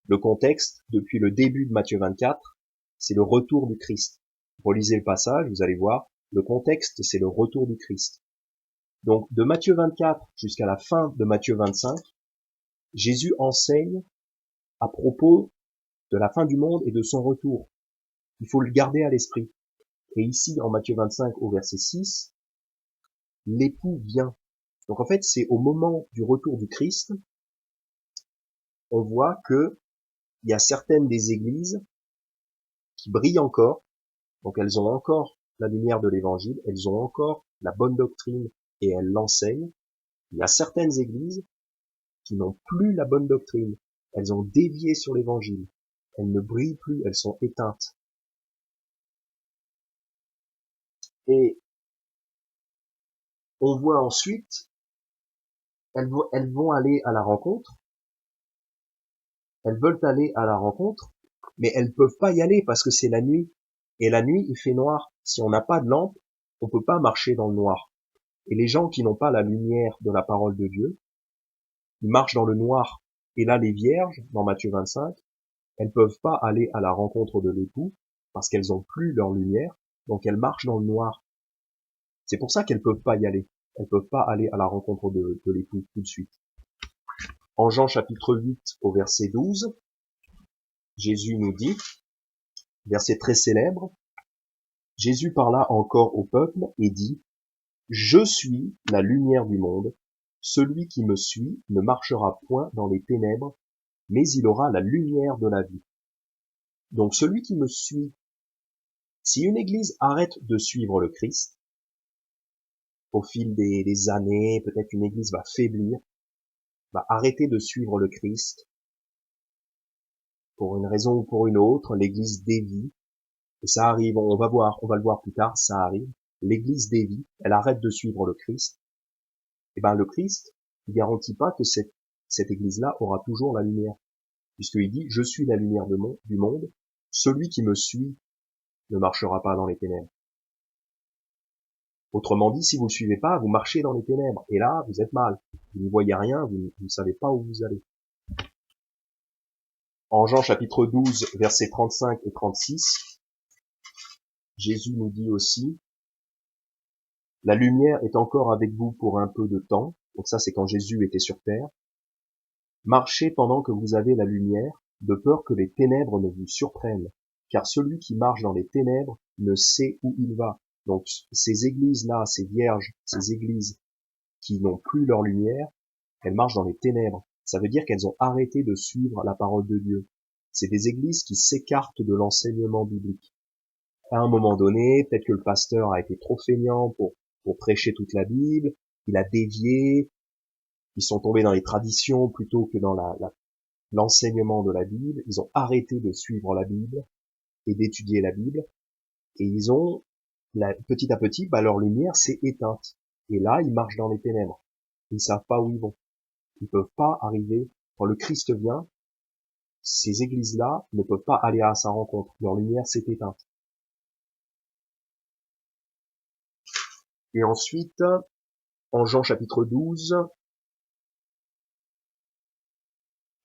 Le contexte, depuis le début de Matthieu 24, c'est le retour du Christ. Relisez le passage, vous allez voir, le contexte, c'est le retour du Christ. Donc de Matthieu 24 jusqu'à la fin de Matthieu 25, Jésus enseigne à propos de la fin du monde et de son retour. Il faut le garder à l'esprit. Et ici, en Matthieu 25, au verset 6, l'époux vient. Donc en fait, c'est au moment du retour du Christ, on voit que il y a certaines des églises qui brillent encore, donc elles ont encore la lumière de l'évangile, elles ont encore la bonne doctrine et elles l'enseignent. Il y a certaines églises qui n'ont plus la bonne doctrine, elles ont dévié sur l'évangile, elles ne brillent plus, elles sont éteintes. Et on voit ensuite, elles vont aller à la rencontre, elles veulent aller à la rencontre, mais elles peuvent pas y aller parce que c'est la nuit. Et la nuit, il fait noir. Si on n'a pas de lampe, on peut pas marcher dans le noir. Et les gens qui n'ont pas la lumière de la parole de Dieu, ils marchent dans le noir. Et là, les vierges, dans Matthieu 25, elles peuvent pas aller à la rencontre de l'époux parce qu'elles ont plus leur lumière, donc elles marchent dans le noir. C'est pour ça qu'elles peuvent pas y aller. Elles peuvent pas aller à la rencontre de l'époux tout de suite. En Jean chapitre 8 au verset 12, Jésus nous dit, verset très célèbre, Jésus parla encore au peuple et dit, je suis la lumière du monde. Celui qui me suit ne marchera point dans les ténèbres, mais il aura la lumière de la vie. Donc celui qui me suit, si une église arrête de suivre le Christ, au fil des années, peut-être une église va faiblir, va arrêter de suivre le Christ, pour une raison ou pour une autre, l'église dévie, et ça arrive, on va le voir plus tard, ça arrive, l'église dévie, elle arrête de suivre le Christ, et ben le Christ, il garantit pas que cette église-là aura toujours la lumière, puisqu'il dit, je suis la lumière du monde, celui qui me suit ne marchera pas dans les ténèbres. Autrement dit, si vous ne suivez pas, vous marchez dans les ténèbres, et là, vous êtes mal, vous ne voyez rien, vous ne savez pas où vous allez. En Jean chapitre 12, versets 35 et 36, Jésus nous dit aussi, la lumière est encore avec vous pour un peu de temps, donc ça c'est quand Jésus était sur terre, marchez pendant que vous avez la lumière, de peur que les ténèbres ne vous surprennent, car celui qui marche dans les ténèbres ne sait où il va. Donc ces églises-là, ces vierges, ces églises qui n'ont plus leur lumière, elles marchent dans les ténèbres. Ça veut dire qu'elles ont arrêté de suivre la parole de Dieu. C'est des églises qui s'écartent de l'enseignement biblique. À un moment donné, peut-être que le pasteur a été trop feignant pour prêcher toute la Bible, il a dévié, ils sont tombés dans les traditions plutôt que dans l'enseignement de la Bible, ils ont arrêté de suivre la Bible et d'étudier la Bible, et ils ont, petit à petit, leur lumière s'est éteinte. Et là, ils marchent dans les ténèbres. Ils ne savent pas où ils vont. Ils peuvent pas arriver. Quand le Christ vient, ces églises-là ne peuvent pas aller à sa rencontre. Leur lumière s'est éteinte. Et ensuite, en Jean chapitre 12,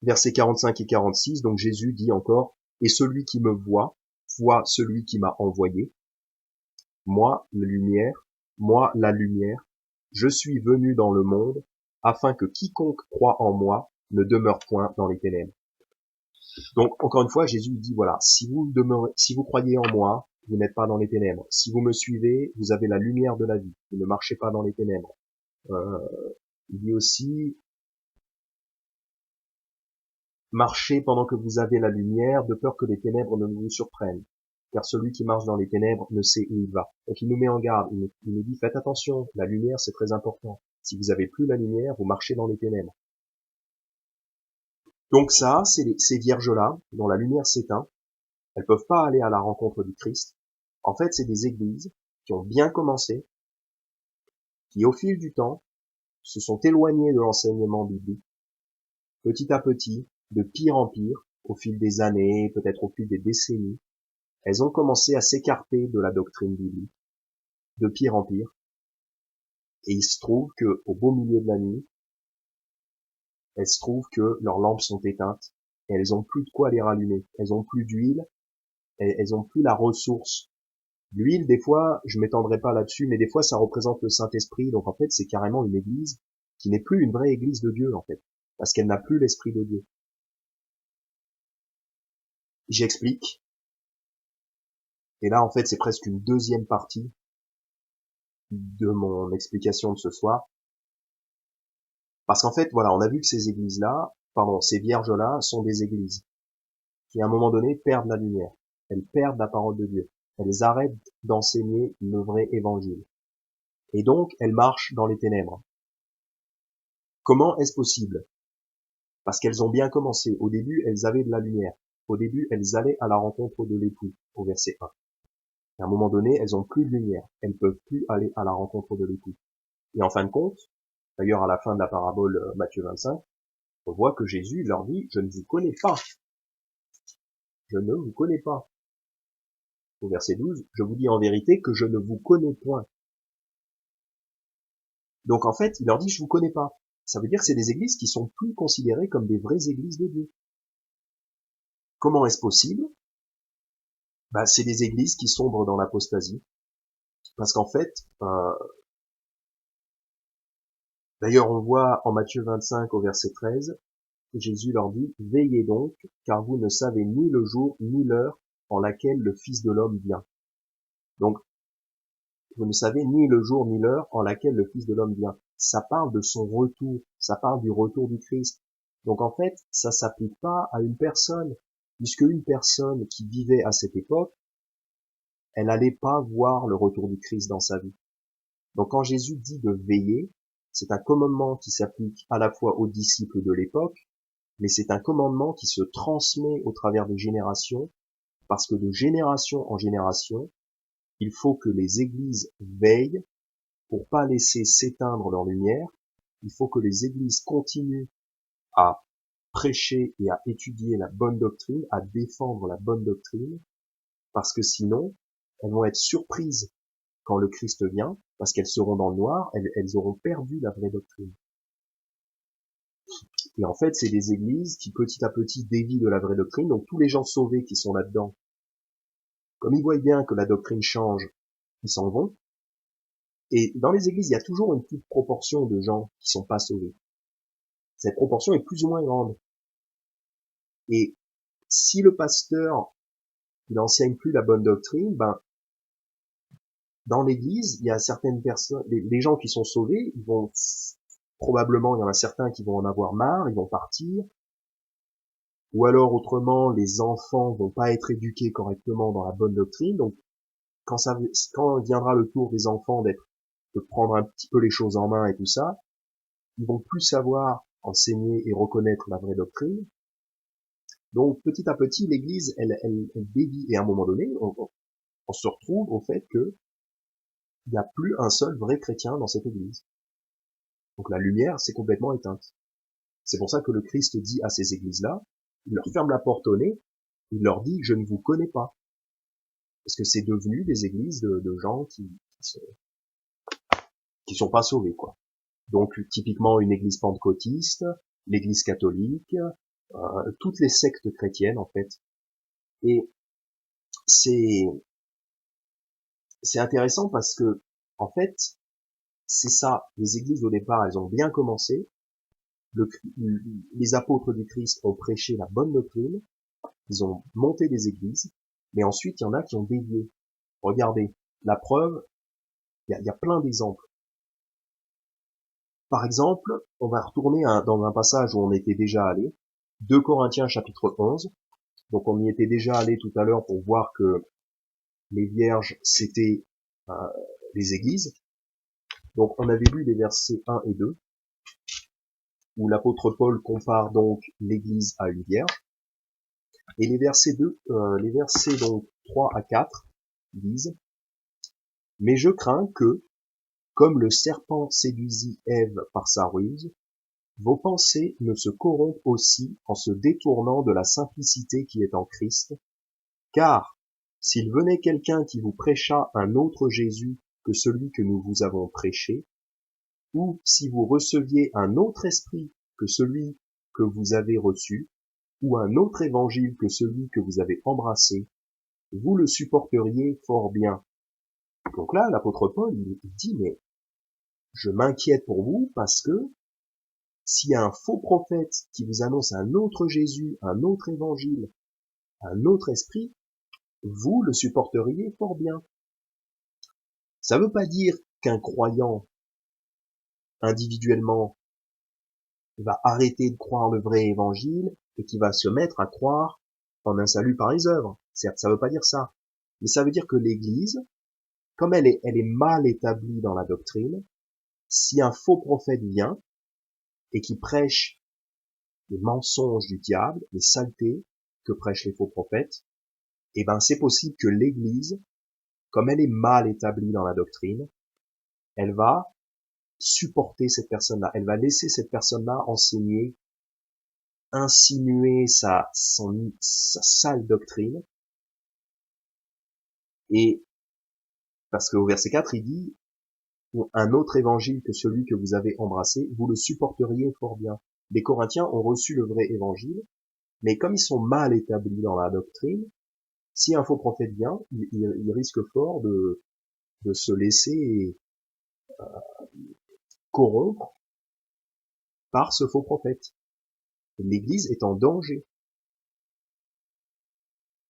versets 45 et 46, donc Jésus dit encore, « Et celui qui me voit celui qui m'a envoyé. Moi, la lumière, je suis venu dans le monde, afin que quiconque croit en moi ne demeure point dans les ténèbres. » Donc, encore une fois, Jésus dit, voilà, si vous croyez en moi, vous n'êtes pas dans les ténèbres. Si vous me suivez, vous avez la lumière de la vie. Vous ne marchez pas dans les ténèbres. Il dit aussi, marchez pendant que vous avez la lumière, de peur que les ténèbres ne vous surprennent. Car celui qui marche dans les ténèbres ne sait où il va. Donc il nous met en garde, il nous dit, faites attention, la lumière c'est très important. Si vous avez plus la lumière, vous marchez dans les ténèbres. Donc ça, ces vierges-là, dont la lumière s'éteint, elles peuvent pas aller à la rencontre du Christ. En fait, c'est des églises qui ont bien commencé, qui au fil du temps se sont éloignées de l'enseignement biblique, petit à petit, de pire en pire, au fil des années, peut-être au fil des décennies, elles ont commencé à s'écarter de la doctrine biblique, de pire en pire, et il se trouve que, au beau milieu de la nuit, elles se trouvent que leurs lampes sont éteintes, et elles ont plus de quoi les rallumer, elles ont plus d'huile, elles ont plus la ressource. L'huile, des fois, je m'étendrai pas là-dessus, mais des fois ça représente le Saint-Esprit, donc en fait c'est carrément une église qui n'est plus une vraie église de Dieu, en fait, parce qu'elle n'a plus l'Esprit de Dieu. J'explique, et là en fait c'est presque une deuxième partie de mon explication de ce soir, parce qu'en fait, voilà, on a vu que ces vierges-là sont des églises qui à un moment donné perdent la lumière, elles perdent la parole de Dieu, elles arrêtent d'enseigner le vrai évangile, et donc elles marchent dans les ténèbres. Comment est-ce possible? Parce qu'elles ont bien commencé. Au début, elles avaient de la lumière. Au début, elles allaient à la rencontre de l'époux, au verset 1. Et à un moment donné, elles ont plus de lumière. Elles peuvent plus aller à la rencontre de l'époux. Et en fin de compte, d'ailleurs à la fin de la parabole Matthieu 25, on voit que Jésus leur dit, je ne vous connais pas. Je ne vous connais pas. au verset 12, je vous dis en vérité que je ne vous connais point. Donc en fait, il leur dit, je vous connais pas. Ça veut dire que c'est des églises qui sont plus considérées comme des vraies églises de Dieu. Comment est-ce possible? C'est des églises qui sombrent dans l'apostasie. Parce qu'en fait, d'ailleurs on voit en Matthieu 25 au verset 13, Jésus leur dit, veillez donc, car vous ne savez ni le jour ni l'heure en laquelle le Fils de l'homme vient. Donc, vous ne savez ni le jour ni l'heure en laquelle le Fils de l'homme vient. Ça parle de son retour, ça parle du retour du Christ. Donc en fait, ça s'applique pas à une personne, puisque une personne qui vivait à cette époque, elle n'allait pas voir le retour du Christ dans sa vie. Donc quand Jésus dit de veiller, c'est un commandement qui s'applique à la fois aux disciples de l'époque, mais c'est un commandement qui se transmet au travers des générations, parce que de génération en génération, il faut que les églises veillent pour pas laisser s'éteindre leur lumière. Il faut que les églises continuent à prêcher et à étudier la bonne doctrine, à défendre la bonne doctrine, parce que sinon, elles vont être surprises quand le Christ vient, parce qu'elles seront dans le noir, elles auront perdu la vraie doctrine. Et en fait, c'est des églises qui petit à petit dévient de la vraie doctrine, donc tous les gens sauvés qui sont là-dedans, comme ils voient bien que la doctrine change, ils s'en vont. Et dans les églises, il y a toujours une petite proportion de gens qui sont pas sauvés. Cette proportion est plus ou moins grande. Et si le pasteur, il n'enseigne plus la bonne doctrine, dans l'église, il y a certaines personnes, les gens qui sont sauvés, ils vont, probablement, il y en a certains qui vont en avoir marre, ils vont partir. Ou alors, autrement, les enfants vont pas être éduqués correctement dans la bonne doctrine. Donc, quand viendra le tour des enfants de prendre un petit peu les choses en main et tout ça, ils vont plus savoir enseigner et reconnaître la vraie doctrine. Donc petit à petit, l'Église, elle dévie, et à un moment donné, on se retrouve au fait que il n'y a plus un seul vrai chrétien dans cette Église. Donc la lumière s'est complètement éteinte. C'est pour ça que le Christ dit à ces églises-là, il leur ferme la porte au nez, il leur dit, je ne vous connais pas. Parce que c'est devenu des églises de gens qui sont pas sauvés, quoi. Donc typiquement une église pentecôtiste, l'église catholique, toutes les sectes chrétiennes en fait. Et c'est intéressant parce que en fait c'est ça. Les églises au départ elles ont bien commencé. Les apôtres du Christ ont prêché la bonne doctrine. Ils ont monté des églises, mais ensuite il y en a qui ont dévié. Regardez, la preuve, il y a plein d'exemples. Par exemple, on va retourner dans un passage où on était déjà allé, 2 Corinthiens chapitre 11. Donc on y était déjà allé tout à l'heure pour voir que les vierges, c'était les églises. Donc on avait lu les versets 1 et 2, où l'apôtre Paul compare donc l'église à une vierge. Et les versets donc 3 à 4 disent, mais je crains que, comme le serpent séduisit Ève par sa ruse, vos pensées ne se corrompent aussi en se détournant de la simplicité qui est en Christ, car s'il venait quelqu'un qui vous prêchât un autre Jésus que celui que nous vous avons prêché, ou si vous receviez un autre esprit que celui que vous avez reçu, ou un autre évangile que celui que vous avez embrassé, vous le supporteriez fort bien. Donc là, l'apôtre Paul, il dit, mais je m'inquiète pour vous parce que s'il y a un faux prophète qui vous annonce un autre Jésus, un autre évangile, un autre esprit, vous le supporteriez fort bien. Ça ne veut pas dire qu'un croyant, individuellement, va arrêter de croire le vrai évangile et qui va se mettre à croire en un salut par les œuvres. Certes, ça ne veut pas dire ça. Mais ça veut dire que l'Église, comme elle est mal établie dans la doctrine, si un faux prophète vient et qui prêche les mensonges du diable, les saletés que prêchent les faux prophètes, eh ben c'est possible que l'Église, comme elle est mal établie dans la doctrine, elle va supporter cette personne-là, elle va laisser cette personne-là enseigner, insinuer sa sale doctrine, Et parce qu'au verset 4, il dit, un autre évangile que celui que vous avez embrassé, vous le supporteriez fort bien. Les Corinthiens ont reçu le vrai évangile, mais comme ils sont mal établis dans la doctrine, si un faux prophète vient, il risque fort de se laisser corrompre par ce faux prophète. L'Église est en danger.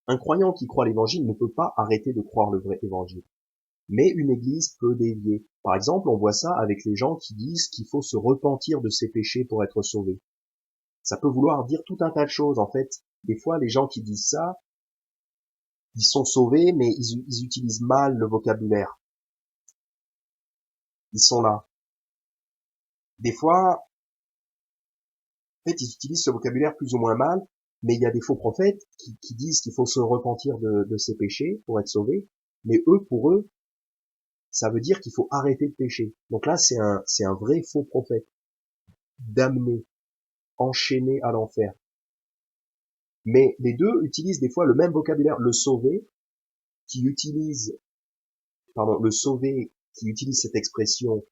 Un croyant qui croit l'évangile ne peut pas arrêter de croire le vrai évangile. Mais une église peut dévier. Par exemple, on voit ça avec les gens qui disent qu'il faut se repentir de ses péchés pour être sauvé. Ça peut vouloir dire tout un tas de choses, en fait. Des fois, les gens qui disent ça, ils sont sauvés, mais ils utilisent mal le vocabulaire. Ils sont là. Des fois, en fait, ils utilisent ce vocabulaire plus ou moins mal, mais il y a des faux prophètes qui disent qu'il faut se repentir de ses péchés pour être sauvé, mais eux, pour eux, ça veut dire qu'il faut arrêter de pécher. Donc là, c'est un vrai faux prophète, damné, enchaîné à l'enfer. Mais les deux utilisent des fois le même vocabulaire. Le sauvé, le sauvé qui utilise cette expression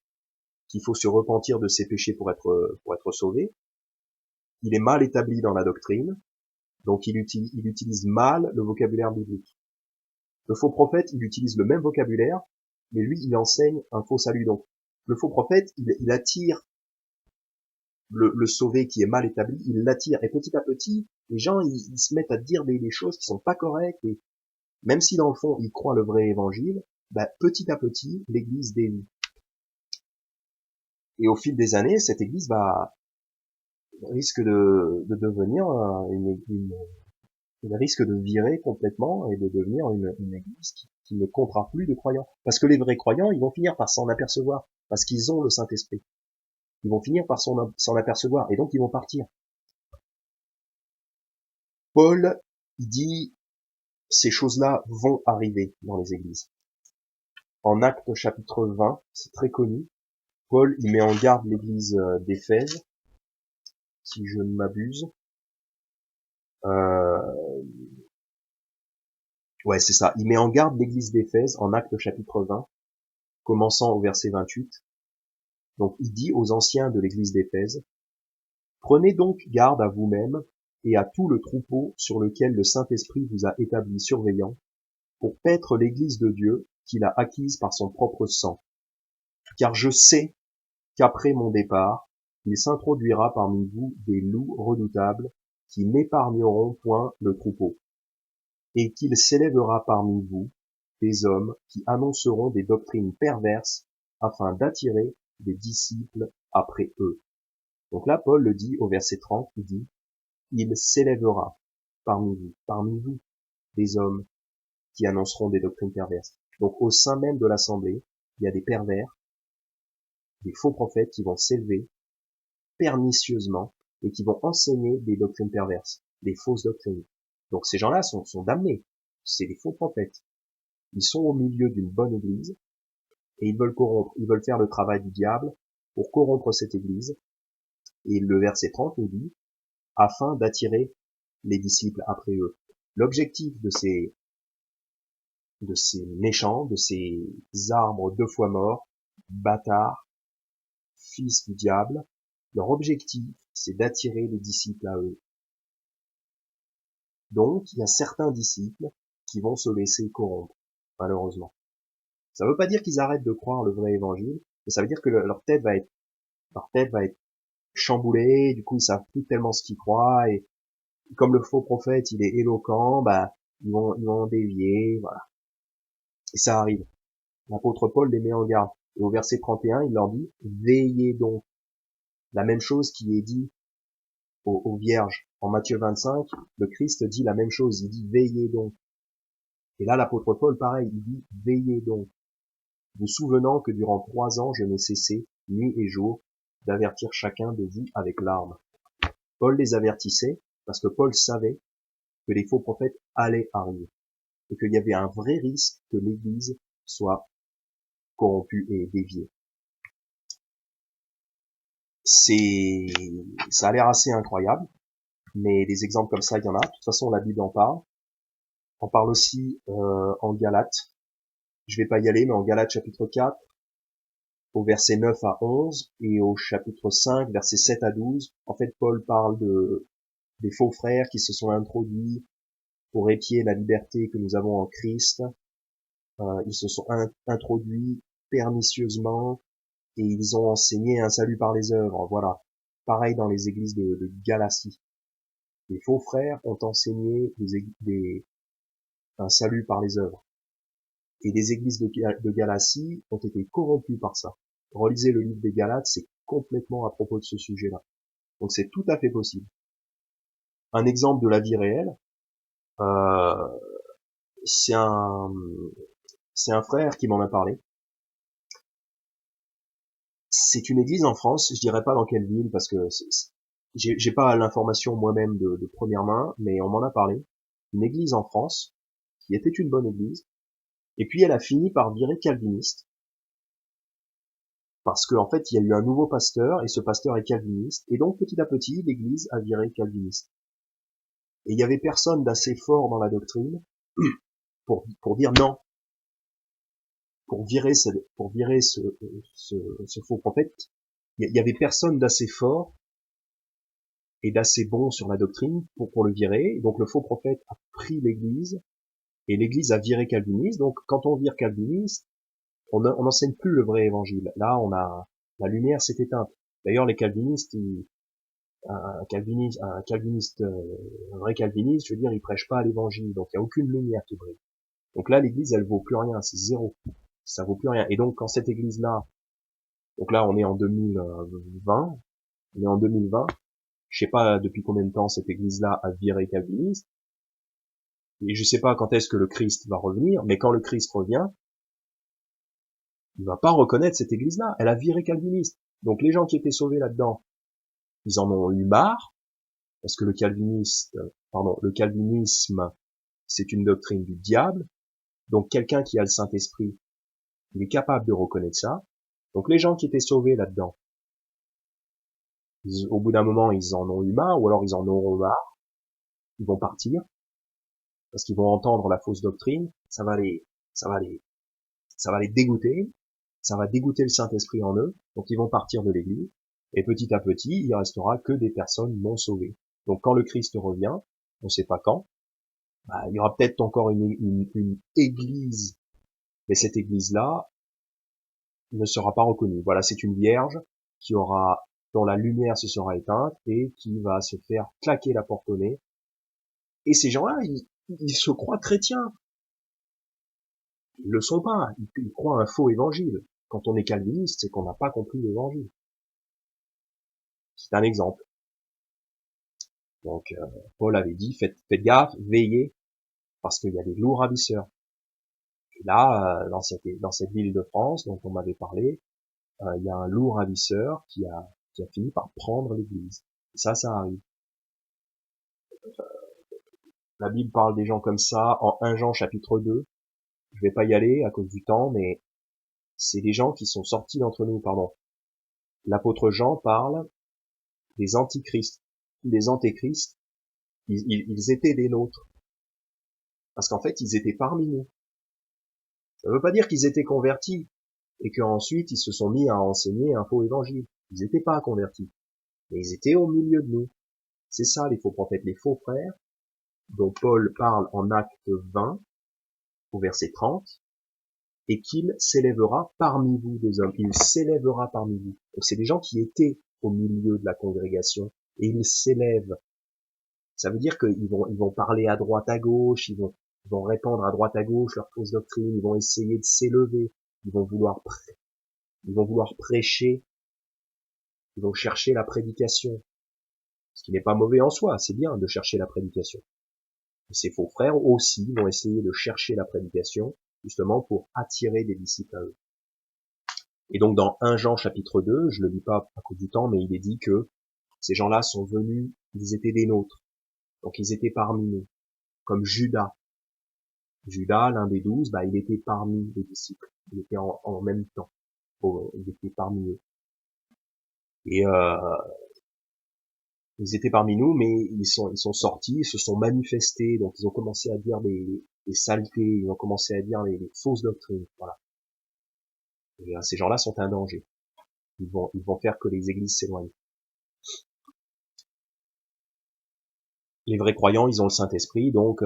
qu'il faut se repentir de ses péchés pour être sauvé, il est mal établi dans la doctrine, donc il utilise mal le vocabulaire biblique. Le faux prophète, il utilise le même vocabulaire, mais lui, il enseigne un faux salut. Donc, le faux prophète, il attire le sauvé qui est mal établi, il l'attire. Et petit à petit, les gens, ils se mettent à dire des choses qui sont pas correctes. Et même si dans le fond, ils croient le vrai évangile, bah, petit à petit, l'église dévie. Et au fil des années, cette église risque de devenir il risque de virer complètement et de devenir une église qui ne comptera plus de croyants. Parce que les vrais croyants, ils vont finir par s'en apercevoir, parce qu'ils ont le Saint-Esprit. Ils vont finir par s'en apercevoir, et donc ils vont partir. Paul, il dit, ces choses-là vont arriver dans les églises. En Actes chapitre 20, c'est très connu, Paul, il met en garde l'église d'Éphèse, si je ne m'abuse. Ouais, c'est ça. Il met en garde l'église d'Éphèse en Actes chapitre 20, commençant au verset 28. Donc, il dit aux anciens de l'église d'Éphèse, prenez donc garde à vous-mêmes et à tout le troupeau sur lequel le Saint-Esprit vous a établi surveillant, pour paître l'église de Dieu qu'il a acquise par son propre sang. Car je sais qu'après mon départ, il s'introduira parmi vous des loups redoutables qui n'épargneront point le troupeau, et qu'il s'élèvera parmi vous des hommes qui annonceront des doctrines perverses afin d'attirer des disciples après eux. Donc là, Paul le dit au verset 30, il dit, il s'élèvera parmi vous, des hommes qui annonceront des doctrines perverses. Donc au sein même de l'assemblée, il y a des pervers, des faux prophètes qui vont s'élever pernicieusement et qui vont enseigner des doctrines perverses, des fausses doctrines. Donc ces gens-là sont damnés. C'est des faux prophètes. Ils sont au milieu d'une bonne église et ils veulent corrompre, ils veulent faire le travail du diable pour corrompre cette église. Et le verset 30 nous dit, afin d'attirer les disciples après eux. L'objectif de ces méchants, de ces arbres 2 fois morts, bâtards, fils du diable, leur objectif, c'est d'attirer les disciples à eux. Donc, il y a certains disciples qui vont se laisser corrompre, malheureusement. Ça ne veut pas dire qu'ils arrêtent de croire le vrai évangile, mais ça veut dire que leur tête va être chamboulée, du coup ils savent plus tellement ce qu'ils croient, et comme le faux prophète il est éloquent, bah ils vont dévier, voilà. Et ça arrive. L'apôtre Paul les met en garde. Et au verset 31, il leur dit, veillez donc. La même chose qui est dit aux vierges. En Matthieu 25, le Christ dit la même chose, il dit veillez donc. Et là, l'apôtre Paul, pareil, il dit veillez donc, vous souvenant que durant 3 ans, je n'ai cessé, nuit et jour, d'avertir chacun de vous avec larmes. Paul les avertissait parce que Paul savait que les faux prophètes allaient arriver et qu'il y avait un vrai risque que l'Église soit corrompue et déviée. Ça a l'air assez incroyable, mais des exemples comme ça, il y en a. De toute façon, la Bible en parle. On parle aussi en Galates, Je vais pas y aller, mais en Galates chapitre 4, au verset 9 à 11, et au chapitre 5, verset 7 à 12, en fait, Paul parle des faux frères qui se sont introduits pour épier la liberté que nous avons en Christ. Ils se sont introduits pernicieusement et ils ont enseigné un salut par les œuvres. Voilà. Pareil dans les églises de Galatie. Les faux frères ont enseigné un salut par les œuvres. Et les églises de Galatie ont été corrompues par ça. Relisez le livre des Galates, c'est complètement à propos de ce sujet-là. Donc c'est tout à fait possible. Un exemple de la vie réelle, euh, c'est un frère qui m'en a parlé. C'est une église en France, je dirais pas dans quelle ville parce que j'ai pas l'information moi-même de première main, mais on m'en a parlé. Une église en France qui était une bonne église, et puis elle a fini par virer calviniste parce qu'en fait il y a eu un nouveau pasteur et ce pasteur est calviniste et donc petit à petit l'église a viré calviniste. Et il y avait personne d'assez fort dans la doctrine pour dire non, pour virer ce faux prophète. Il y avait personne d'assez fort et d'assez bon sur la doctrine pour le virer. Donc le faux prophète a pris l'église et l'église a viré calviniste. Donc quand on vire calviniste, on n'enseigne plus le vrai évangile. Là, la lumière s'est éteinte. D'ailleurs, les calvinistes, un vrai calviniste, je veux dire, il prêche pas l'évangile. Donc il y a aucune lumière qui brille. Donc là, l'église, elle vaut plus rien, c'est zéro. Ça vaut plus rien. Et donc quand cette église-là, donc là, on est en 2020, on est en 2020. Je sais pas depuis combien de temps cette église-là a viré calviniste, et je sais pas quand est-ce que le Christ va revenir, mais quand le Christ revient, il va pas reconnaître cette église-là. Elle a viré calviniste. Donc les gens qui étaient sauvés là-dedans, ils en ont eu marre, parce que le calvinisme, c'est une doctrine du diable. Donc quelqu'un qui a le Saint-Esprit, il est capable de reconnaître ça. Donc les gens qui étaient sauvés là-dedans, au bout d'un moment, ils en ont eu marre, ou alors ils en auront marre, ils vont partir, parce qu'ils vont entendre la fausse doctrine, ça va les dégoûter, ça va dégoûter le Saint-Esprit en eux, donc ils vont partir de l'église, et petit à petit, il restera que des personnes non sauvées. Donc quand le Christ revient, on ne sait pas quand, bah, il y aura peut-être encore une église, mais cette église-là ne sera pas reconnue. Voilà, c'est une vierge dont la lumière se sera éteinte et qui va se faire claquer la porte au nez. Et ces gens-là, ils se croient chrétiens. Ils le sont pas. Ils croient un faux évangile. Quand on est calviniste, c'est qu'on n'a pas compris l'évangile. C'est un exemple. Donc, Paul avait dit, faites gaffe, veillez, parce qu'il y a des loups ravisseurs. Et là, dans cette ville de France dont on m'avait parlé, il y a un loup ravisseur qui a fini par prendre l'église. Et ça arrive. La Bible parle des gens comme ça en 1 Jean chapitre 2. Je vais pas y aller à cause du temps, mais c'est des gens qui sont sortis d'entre nous, pardon. L'apôtre Jean parle des antichrists. Les antéchrists, ils étaient des nôtres. Parce qu'en fait, ils étaient parmi nous. Ça veut pas dire qu'ils étaient convertis et qu'ensuite ils se sont mis à enseigner un faux évangile. Ils n'étaient pas convertis. Mais ils étaient au milieu de nous. C'est ça les faux prophètes, les faux frères, dont Paul parle en Acte 20, au verset 30, et qu'il s'élèvera parmi vous des hommes. Il s'élèvera parmi vous. Donc c'est des gens qui étaient au milieu de la congrégation et ils s'élèvent. Ça veut dire qu'ils vont parler à droite à gauche, ils vont répandre à droite à gauche leur fausse doctrine, ils vont essayer de s'élever, ils vont vouloir prêcher, ils vont chercher la prédication. Ce qui n'est pas mauvais en soi, c'est bien de chercher la prédication. Et ces faux frères aussi vont essayer de chercher la prédication, justement pour attirer des disciples à eux. Et donc dans 1 Jean chapitre 2, je le lis pas à cause du temps, mais il est dit que ces gens-là sont venus, ils étaient des nôtres. Donc ils étaient parmi nous. Comme Judas. Judas, l'un des 12, bah, il était parmi les disciples. Il était en même temps. Il était parmi eux. Et ils étaient parmi nous, mais ils sont sortis, ils se sont manifestés, donc ils ont commencé à dire saletés, ils vont commencer à dire les fausses doctrines, voilà. Et ces gens-là sont un danger. Ils vont faire que les églises s'éloignent. Les vrais croyants, ils ont le Saint-Esprit, donc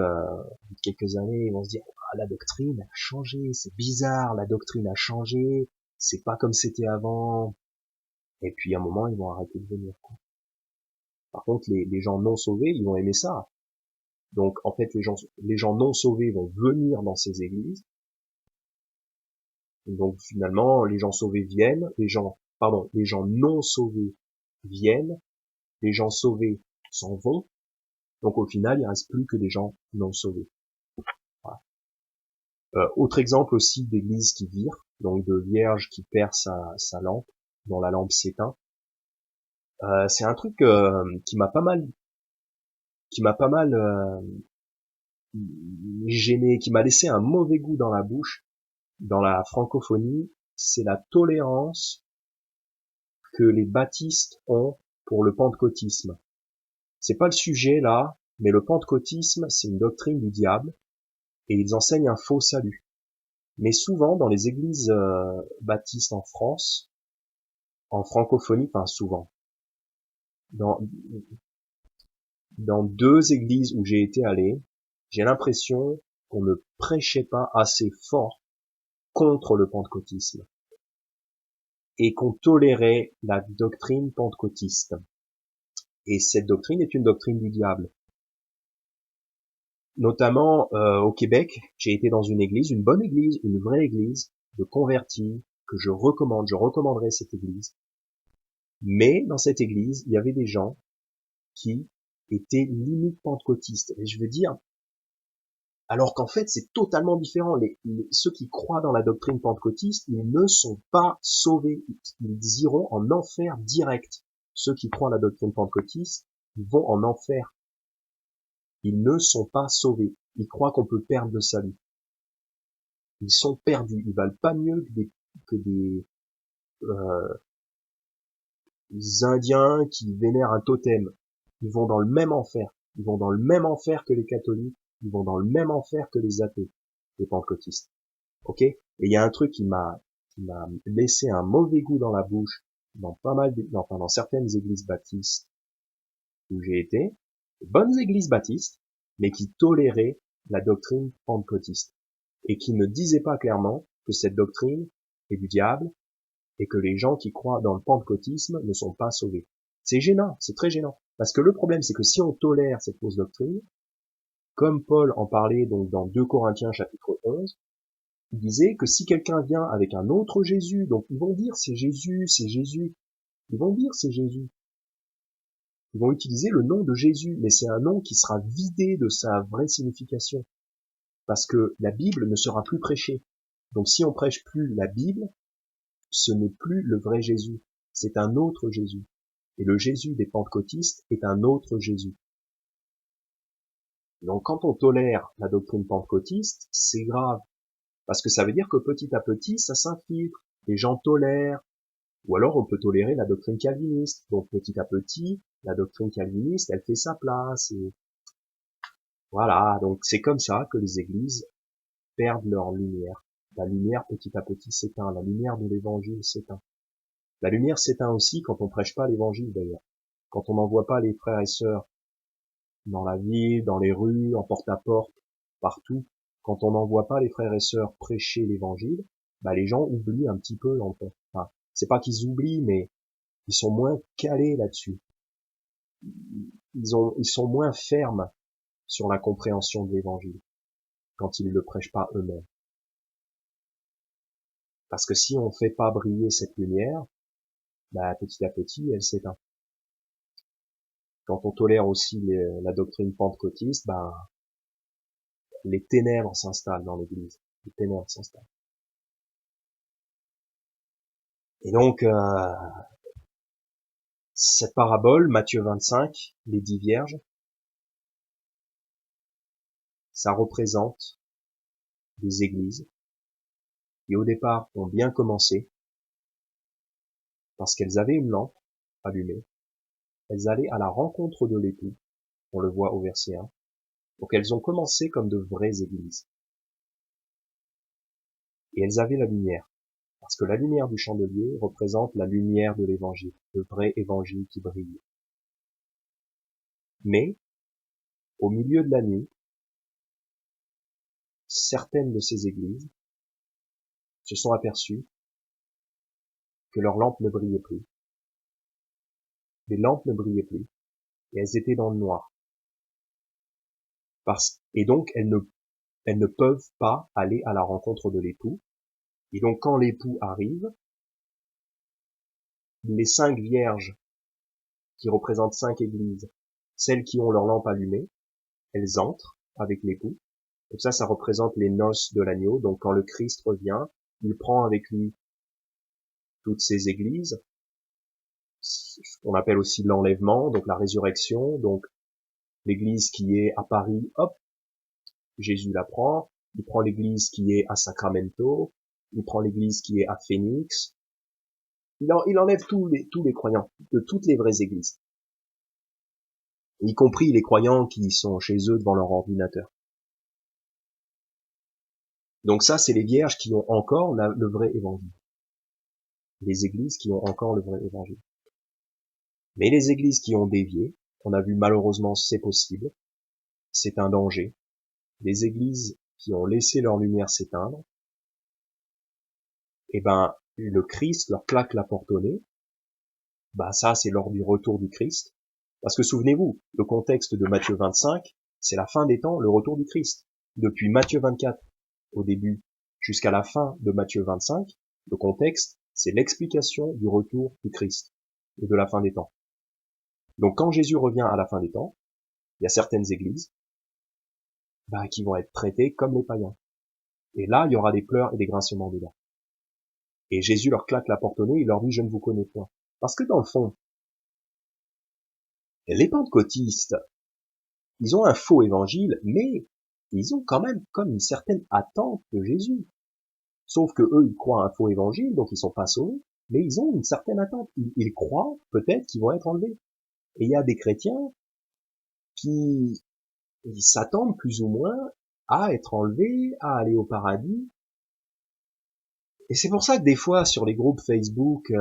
quelques années, ils vont se dire ah, la doctrine a changé, c'est bizarre, la doctrine a changé, c'est pas comme c'était avant. Et puis à un moment, ils vont arrêter de venir, quoi. Par contre, les gens non sauvés, ils vont aimer ça. Donc en fait, les gens non sauvés vont venir dans ces églises. Donc finalement, les gens sauvés viennent, les gens non sauvés viennent, les gens sauvés s'en vont. Donc au final, il reste plus que des gens non sauvés. Voilà. Autre exemple aussi d'église qui vire, donc de vierge qui perd sa lampe, dont la lampe s'éteint. C'est un truc qui m'a pas mal gêné, qui m'a laissé un mauvais goût dans la bouche dans la francophonie. C'est la tolérance que les baptistes ont pour le pentecôtisme. C'est pas le sujet là, mais le pentecôtisme, c'est une doctrine du diable et ils enseignent un faux salut. Mais souvent dans les églises baptistes en France, en francophonie, enfin souvent, dans, dans 2 églises où j'ai été allé, j'ai l'impression qu'on ne prêchait pas assez fort contre le pentecôtisme et qu'on tolérait la doctrine pentecôtiste. Et cette doctrine est une doctrine du diable. Notamment au Québec, j'ai été dans une église, une bonne église, une vraie église de convertis que je recommanderais cette église. Mais dans cette église, il y avait des gens qui étaient limite pentecôtistes. Et je veux dire, alors qu'en fait c'est totalement différent. Ceux qui croient dans la doctrine pentecôtiste, ils ne sont pas sauvés. Ils iront en enfer direct. Ceux qui croient à la doctrine pentecôtiste, ils vont en enfer. Ils ne sont pas sauvés. Ils croient qu'on peut perdre le salut. Ils sont perdus. Ils valent pas mieux que des Indiens qui vénèrent un totem. Ils vont dans le même enfer. Ils vont dans le même enfer que les catholiques. Ils vont dans le même enfer que les athées, les pentecôtistes. Ok? Et il y a un truc qui m'a laissé un mauvais goût dans la bouche dans dans certaines églises baptistes où j'ai été, bonnes églises baptistes, mais qui toléraient la doctrine pentecôtiste et qui ne disaient pas clairement que cette doctrine est du diable et que les gens qui croient dans le pentecôtisme ne sont pas sauvés. C'est gênant, c'est très gênant. Parce que le problème, c'est que si on tolère cette fausse doctrine, comme Paul en parlait donc dans 2 Corinthiens chapitre 11, il disait que si quelqu'un vient avec un autre Jésus, donc ils vont dire c'est Jésus, ils vont dire c'est Jésus. Ils vont utiliser le nom de Jésus, mais c'est un nom qui sera vidé de sa vraie signification. Parce que la Bible ne sera plus prêchée. Donc si on prêche plus la Bible, ce n'est plus le vrai Jésus, c'est un autre Jésus. Et le Jésus des pentecôtistes est un autre Jésus. Donc quand on tolère la doctrine pentecôtiste, c'est grave. Parce que ça veut dire que petit à petit, ça s'infiltre. Les gens tolèrent. Ou alors on peut tolérer la doctrine calviniste. Donc petit à petit, la doctrine calviniste, elle fait sa place. Et voilà, donc c'est comme ça que les églises perdent leur lumière. La lumière petit à petit s'éteint. La lumière de l'évangile s'éteint. La lumière s'éteint aussi quand on prêche pas l'évangile d'ailleurs. Quand on n'envoie pas les frères et sœurs dans la ville, dans les rues, en porte-à-porte, partout. Quand on n'envoie pas les frères et sœurs prêcher l'évangile, bah les gens oublient un petit peu en fait. Enfin, c'est pas qu'ils oublient, mais ils sont moins calés là-dessus. Ils sont moins fermes sur la compréhension de l'évangile quand ils ne le prêchent pas eux-mêmes. Parce que si on fait pas briller cette lumière, bah petit à petit, elle s'éteint. Quand on tolère aussi la doctrine pentecôtiste, bah les ténèbres s'installent dans l'église. Les ténèbres s'installent. Et donc, cette parabole, Matthieu 25, les 10 vierges, ça représente des églises qui au départ ont bien commencé parce qu'elles avaient une lampe allumée, elles allaient à la rencontre de l'époux, on le voit au verset 1, Donc elles ont commencé comme de vraies églises. Et elles avaient la lumière. Parce que la lumière du chandelier représente la lumière de l'évangile, le vrai évangile qui brille. Mais, au milieu de la nuit, certaines de ces églises se sont aperçues que leurs lampes ne brillaient plus. Les lampes ne brillaient plus, et elles étaient dans le noir. Et donc, elles ne peuvent pas aller à la rencontre de l'époux. Et donc, quand l'époux arrive, les 5 vierges qui représentent 5 églises, celles qui ont leurs lampes allumées, elles entrent avec l'époux. Donc ça représente les noces de l'agneau. Donc quand le Christ revient, il prend avec lui toutes ces églises, ce qu'on appelle aussi l'enlèvement, donc la résurrection. Donc l'église qui est à Paris, hop, Jésus la prend. Il prend l'église qui est à Sacramento. Il prend l'église qui est à Phoenix. Il enlève tous les croyants de toutes les vraies églises, y compris les croyants qui sont chez eux devant leur ordinateur. Donc ça, c'est les vierges qui ont encore le vrai évangile. Les églises qui ont encore le vrai évangile. Mais les églises qui ont dévié, on a vu malheureusement c'est possible, c'est un danger. Les églises qui ont laissé leur lumière s'éteindre, eh ben, le Christ leur claque la porte au nez. Bah ça, c'est lors du retour du Christ. Parce que souvenez-vous, le contexte de Matthieu 25, c'est la fin des temps, le retour du Christ. Depuis Matthieu 24 au début jusqu'à la fin de Matthieu 25, le contexte, c'est l'explication du retour du Christ et de la fin des temps. Donc quand Jésus revient à la fin des temps, il y a certaines églises qui vont être traitées comme les païens. Et là, il y aura des pleurs et des grincements de dents. Et Jésus leur claque la porte au nez, il leur dit « Je ne vous connais point ». Parce que dans le fond, les pentecôtistes, ils ont un faux évangile, mais ils ont quand même comme une certaine attente de Jésus. Sauf que eux, ils croient à un faux évangile, donc ils sont pas sauvés, mais ils ont une certaine attente. Ils croient peut-être qu'ils vont être enlevés. Et il y a des chrétiens qui s'attendent plus ou moins à être enlevés, à aller au paradis. Et c'est pour ça que des fois, sur les groupes Facebook,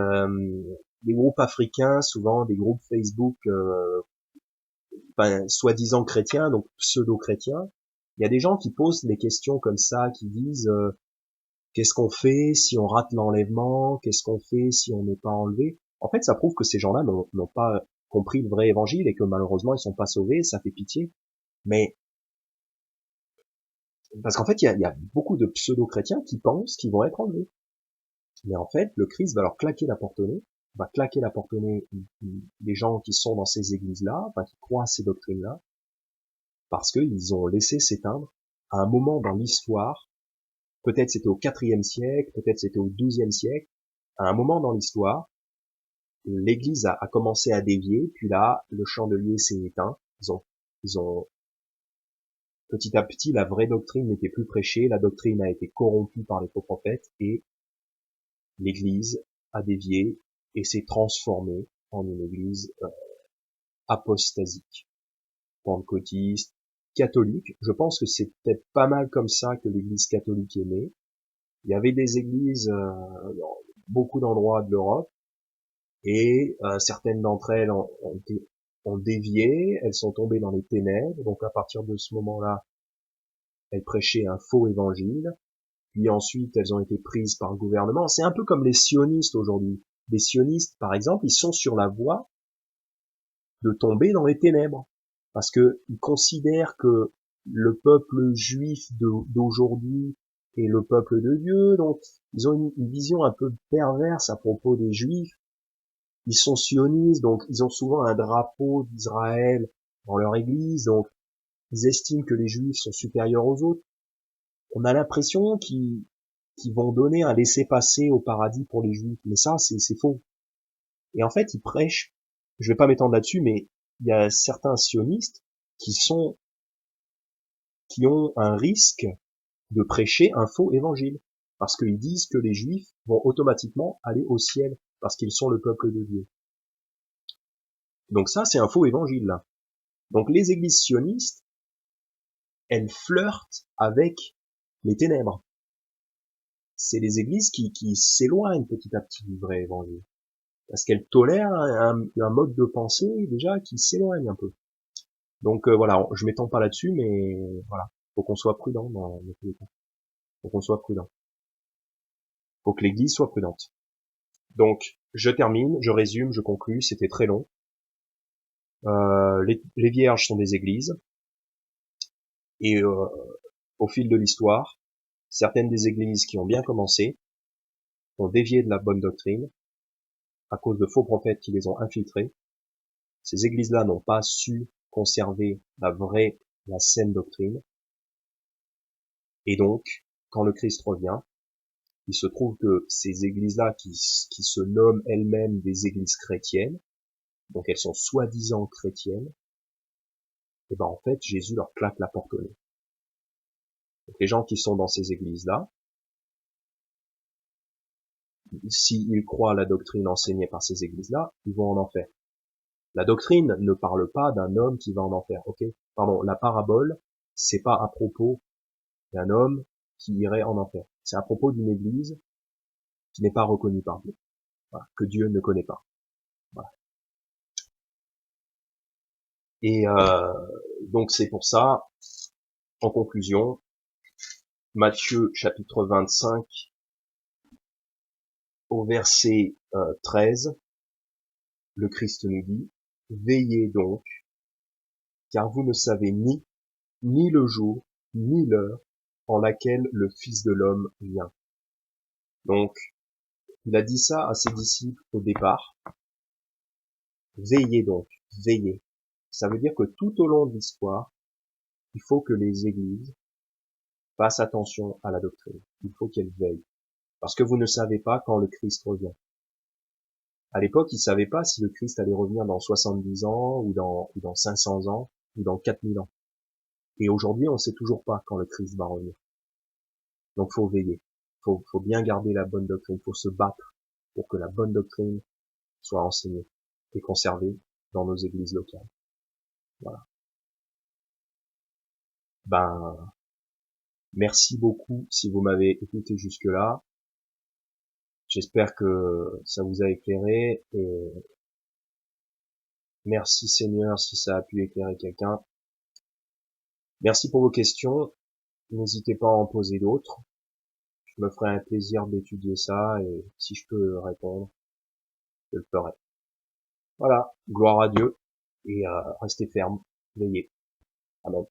des groupes africains, souvent des groupes Facebook soi-disant chrétiens, donc pseudo-chrétiens, il y a des gens qui posent des questions comme ça, qui disent qu'est-ce qu'on fait si on rate l'enlèvement, qu'est-ce qu'on fait si on n'est pas enlevé. En fait, ça prouve que ces gens-là n'ont pas compris le vrai évangile et que malheureusement ils sont pas sauvés, ça fait pitié. Mais parce qu'en fait, il y a beaucoup de pseudo-chrétiens qui pensent qu'ils vont être enlevés. Mais en fait, le Christ va leur claquer la porte au nez, va claquer la porte au nez des gens qui sont dans ces églises-là, qui croient à ces doctrines-là, parce qu'ils ont laissé s'éteindre à un moment dans l'histoire, peut-être c'était au IVe siècle, peut-être c'était au XIIe siècle, à un moment dans l'histoire, l'église a commencé à dévier, puis là, le chandelier s'est éteint, ils ont, petit à petit, la vraie doctrine n'était plus prêchée, la doctrine a été corrompue par les faux prophètes, et l'église a dévié et s'est transformée en une église apostasique, pentecôtiste, catholique. Je pense que c'est peut-être pas mal comme ça que l'église catholique est née. Il y avait des églises dans beaucoup d'endroits de l'Europe et certaines d'entre elles ont dévié, elles sont tombées dans les ténèbres. Donc à partir de ce moment-là, elles prêchaient un faux évangile. Puis ensuite, elles ont été prises par le gouvernement. C'est un peu comme les sionistes aujourd'hui. Les sionistes, par exemple, ils sont sur la voie de tomber dans les ténèbres. Parce que ils considèrent que le peuple juif d'aujourd'hui est le peuple de Dieu. Donc, ils ont une vision un peu perverse à propos des juifs. Ils sont sionistes, donc ils ont souvent un drapeau d'Israël dans leur église. Donc, ils estiment que les juifs sont supérieurs aux autres. On a l'impression qu'ils vont donner un laissez-passer au paradis pour les juifs. Mais ça, c'est faux. Et en fait, ils prêchent, je vais pas m'étendre là-dessus, mais il y a certains sionistes qui ont un risque de prêcher un faux évangile. Parce qu'ils disent que les juifs vont automatiquement aller au ciel, parce qu'ils sont le peuple de Dieu. Donc ça, c'est un faux évangile, là. Donc les églises sionistes, elles flirtent avec les ténèbres. C'est les églises qui s'éloignent petit à petit du vrai évangile. Parce qu'elles tolèrent un mode de pensée déjà qui s'éloigne un peu. Donc voilà, je m'étends pas là-dessus, mais voilà, faut qu'on soit prudent dans tous les cas. Faut qu'on soit prudent. Faut que l'Église soit prudente. Donc je termine, je résume, je conclus. C'était très long. Les vierges sont des églises et au fil de l'histoire, certaines des églises qui ont bien commencé ont dévié de la bonne doctrine à cause de faux prophètes qui les ont infiltrés. Ces églises-là n'ont pas su conserver la saine doctrine. Et donc, quand le Christ revient, il se trouve que ces églises-là qui se nomment elles-mêmes des églises chrétiennes, donc elles sont soi-disant chrétiennes, et ben en fait, Jésus leur claque la porte au nez. Donc les gens qui sont dans ces églises-là, s'ils croient à la doctrine enseignée par ces églises-là, ils vont en enfer. La doctrine ne parle pas d'un homme qui va en enfer, ok? Pardon, la parabole, c'est pas à propos d'un homme qui irait en enfer. C'est à propos d'une église qui n'est pas reconnue par Dieu, voilà, que Dieu ne connaît pas. Voilà. Et donc c'est pour ça, en conclusion, Matthieu chapitre 25 au verset 13, le Christ nous dit, veillez donc, car vous ne savez ni le jour, ni l'heure en laquelle le Fils de l'homme vient. Donc, il a dit ça à ses disciples au départ. Veillez donc, veillez. Ça veut dire que tout au long de l'histoire, il faut que les églises fassent attention à la doctrine. Il faut qu'elles veillent. Parce que vous ne savez pas quand le Christ revient. À l'époque, ils ne savaient pas si le Christ allait revenir dans 70 ans, ou dans 500 ans, ou dans 4000 ans. Et aujourd'hui, on ne sait toujours pas quand le Christ va revenir. Donc, faut veiller. Faut bien garder la bonne doctrine. Faut se battre pour que la bonne doctrine soit enseignée et conservée dans nos églises locales. Voilà. Ben, merci beaucoup si vous m'avez écouté jusque-là. J'espère que ça vous a éclairé et merci Seigneur si ça a pu éclairer quelqu'un. Merci pour vos questions. N'hésitez pas à en poser d'autres. Je me ferai un plaisir d'étudier ça et si je peux répondre, je le ferai. Voilà, gloire à Dieu et restez ferme, veillez. Amen.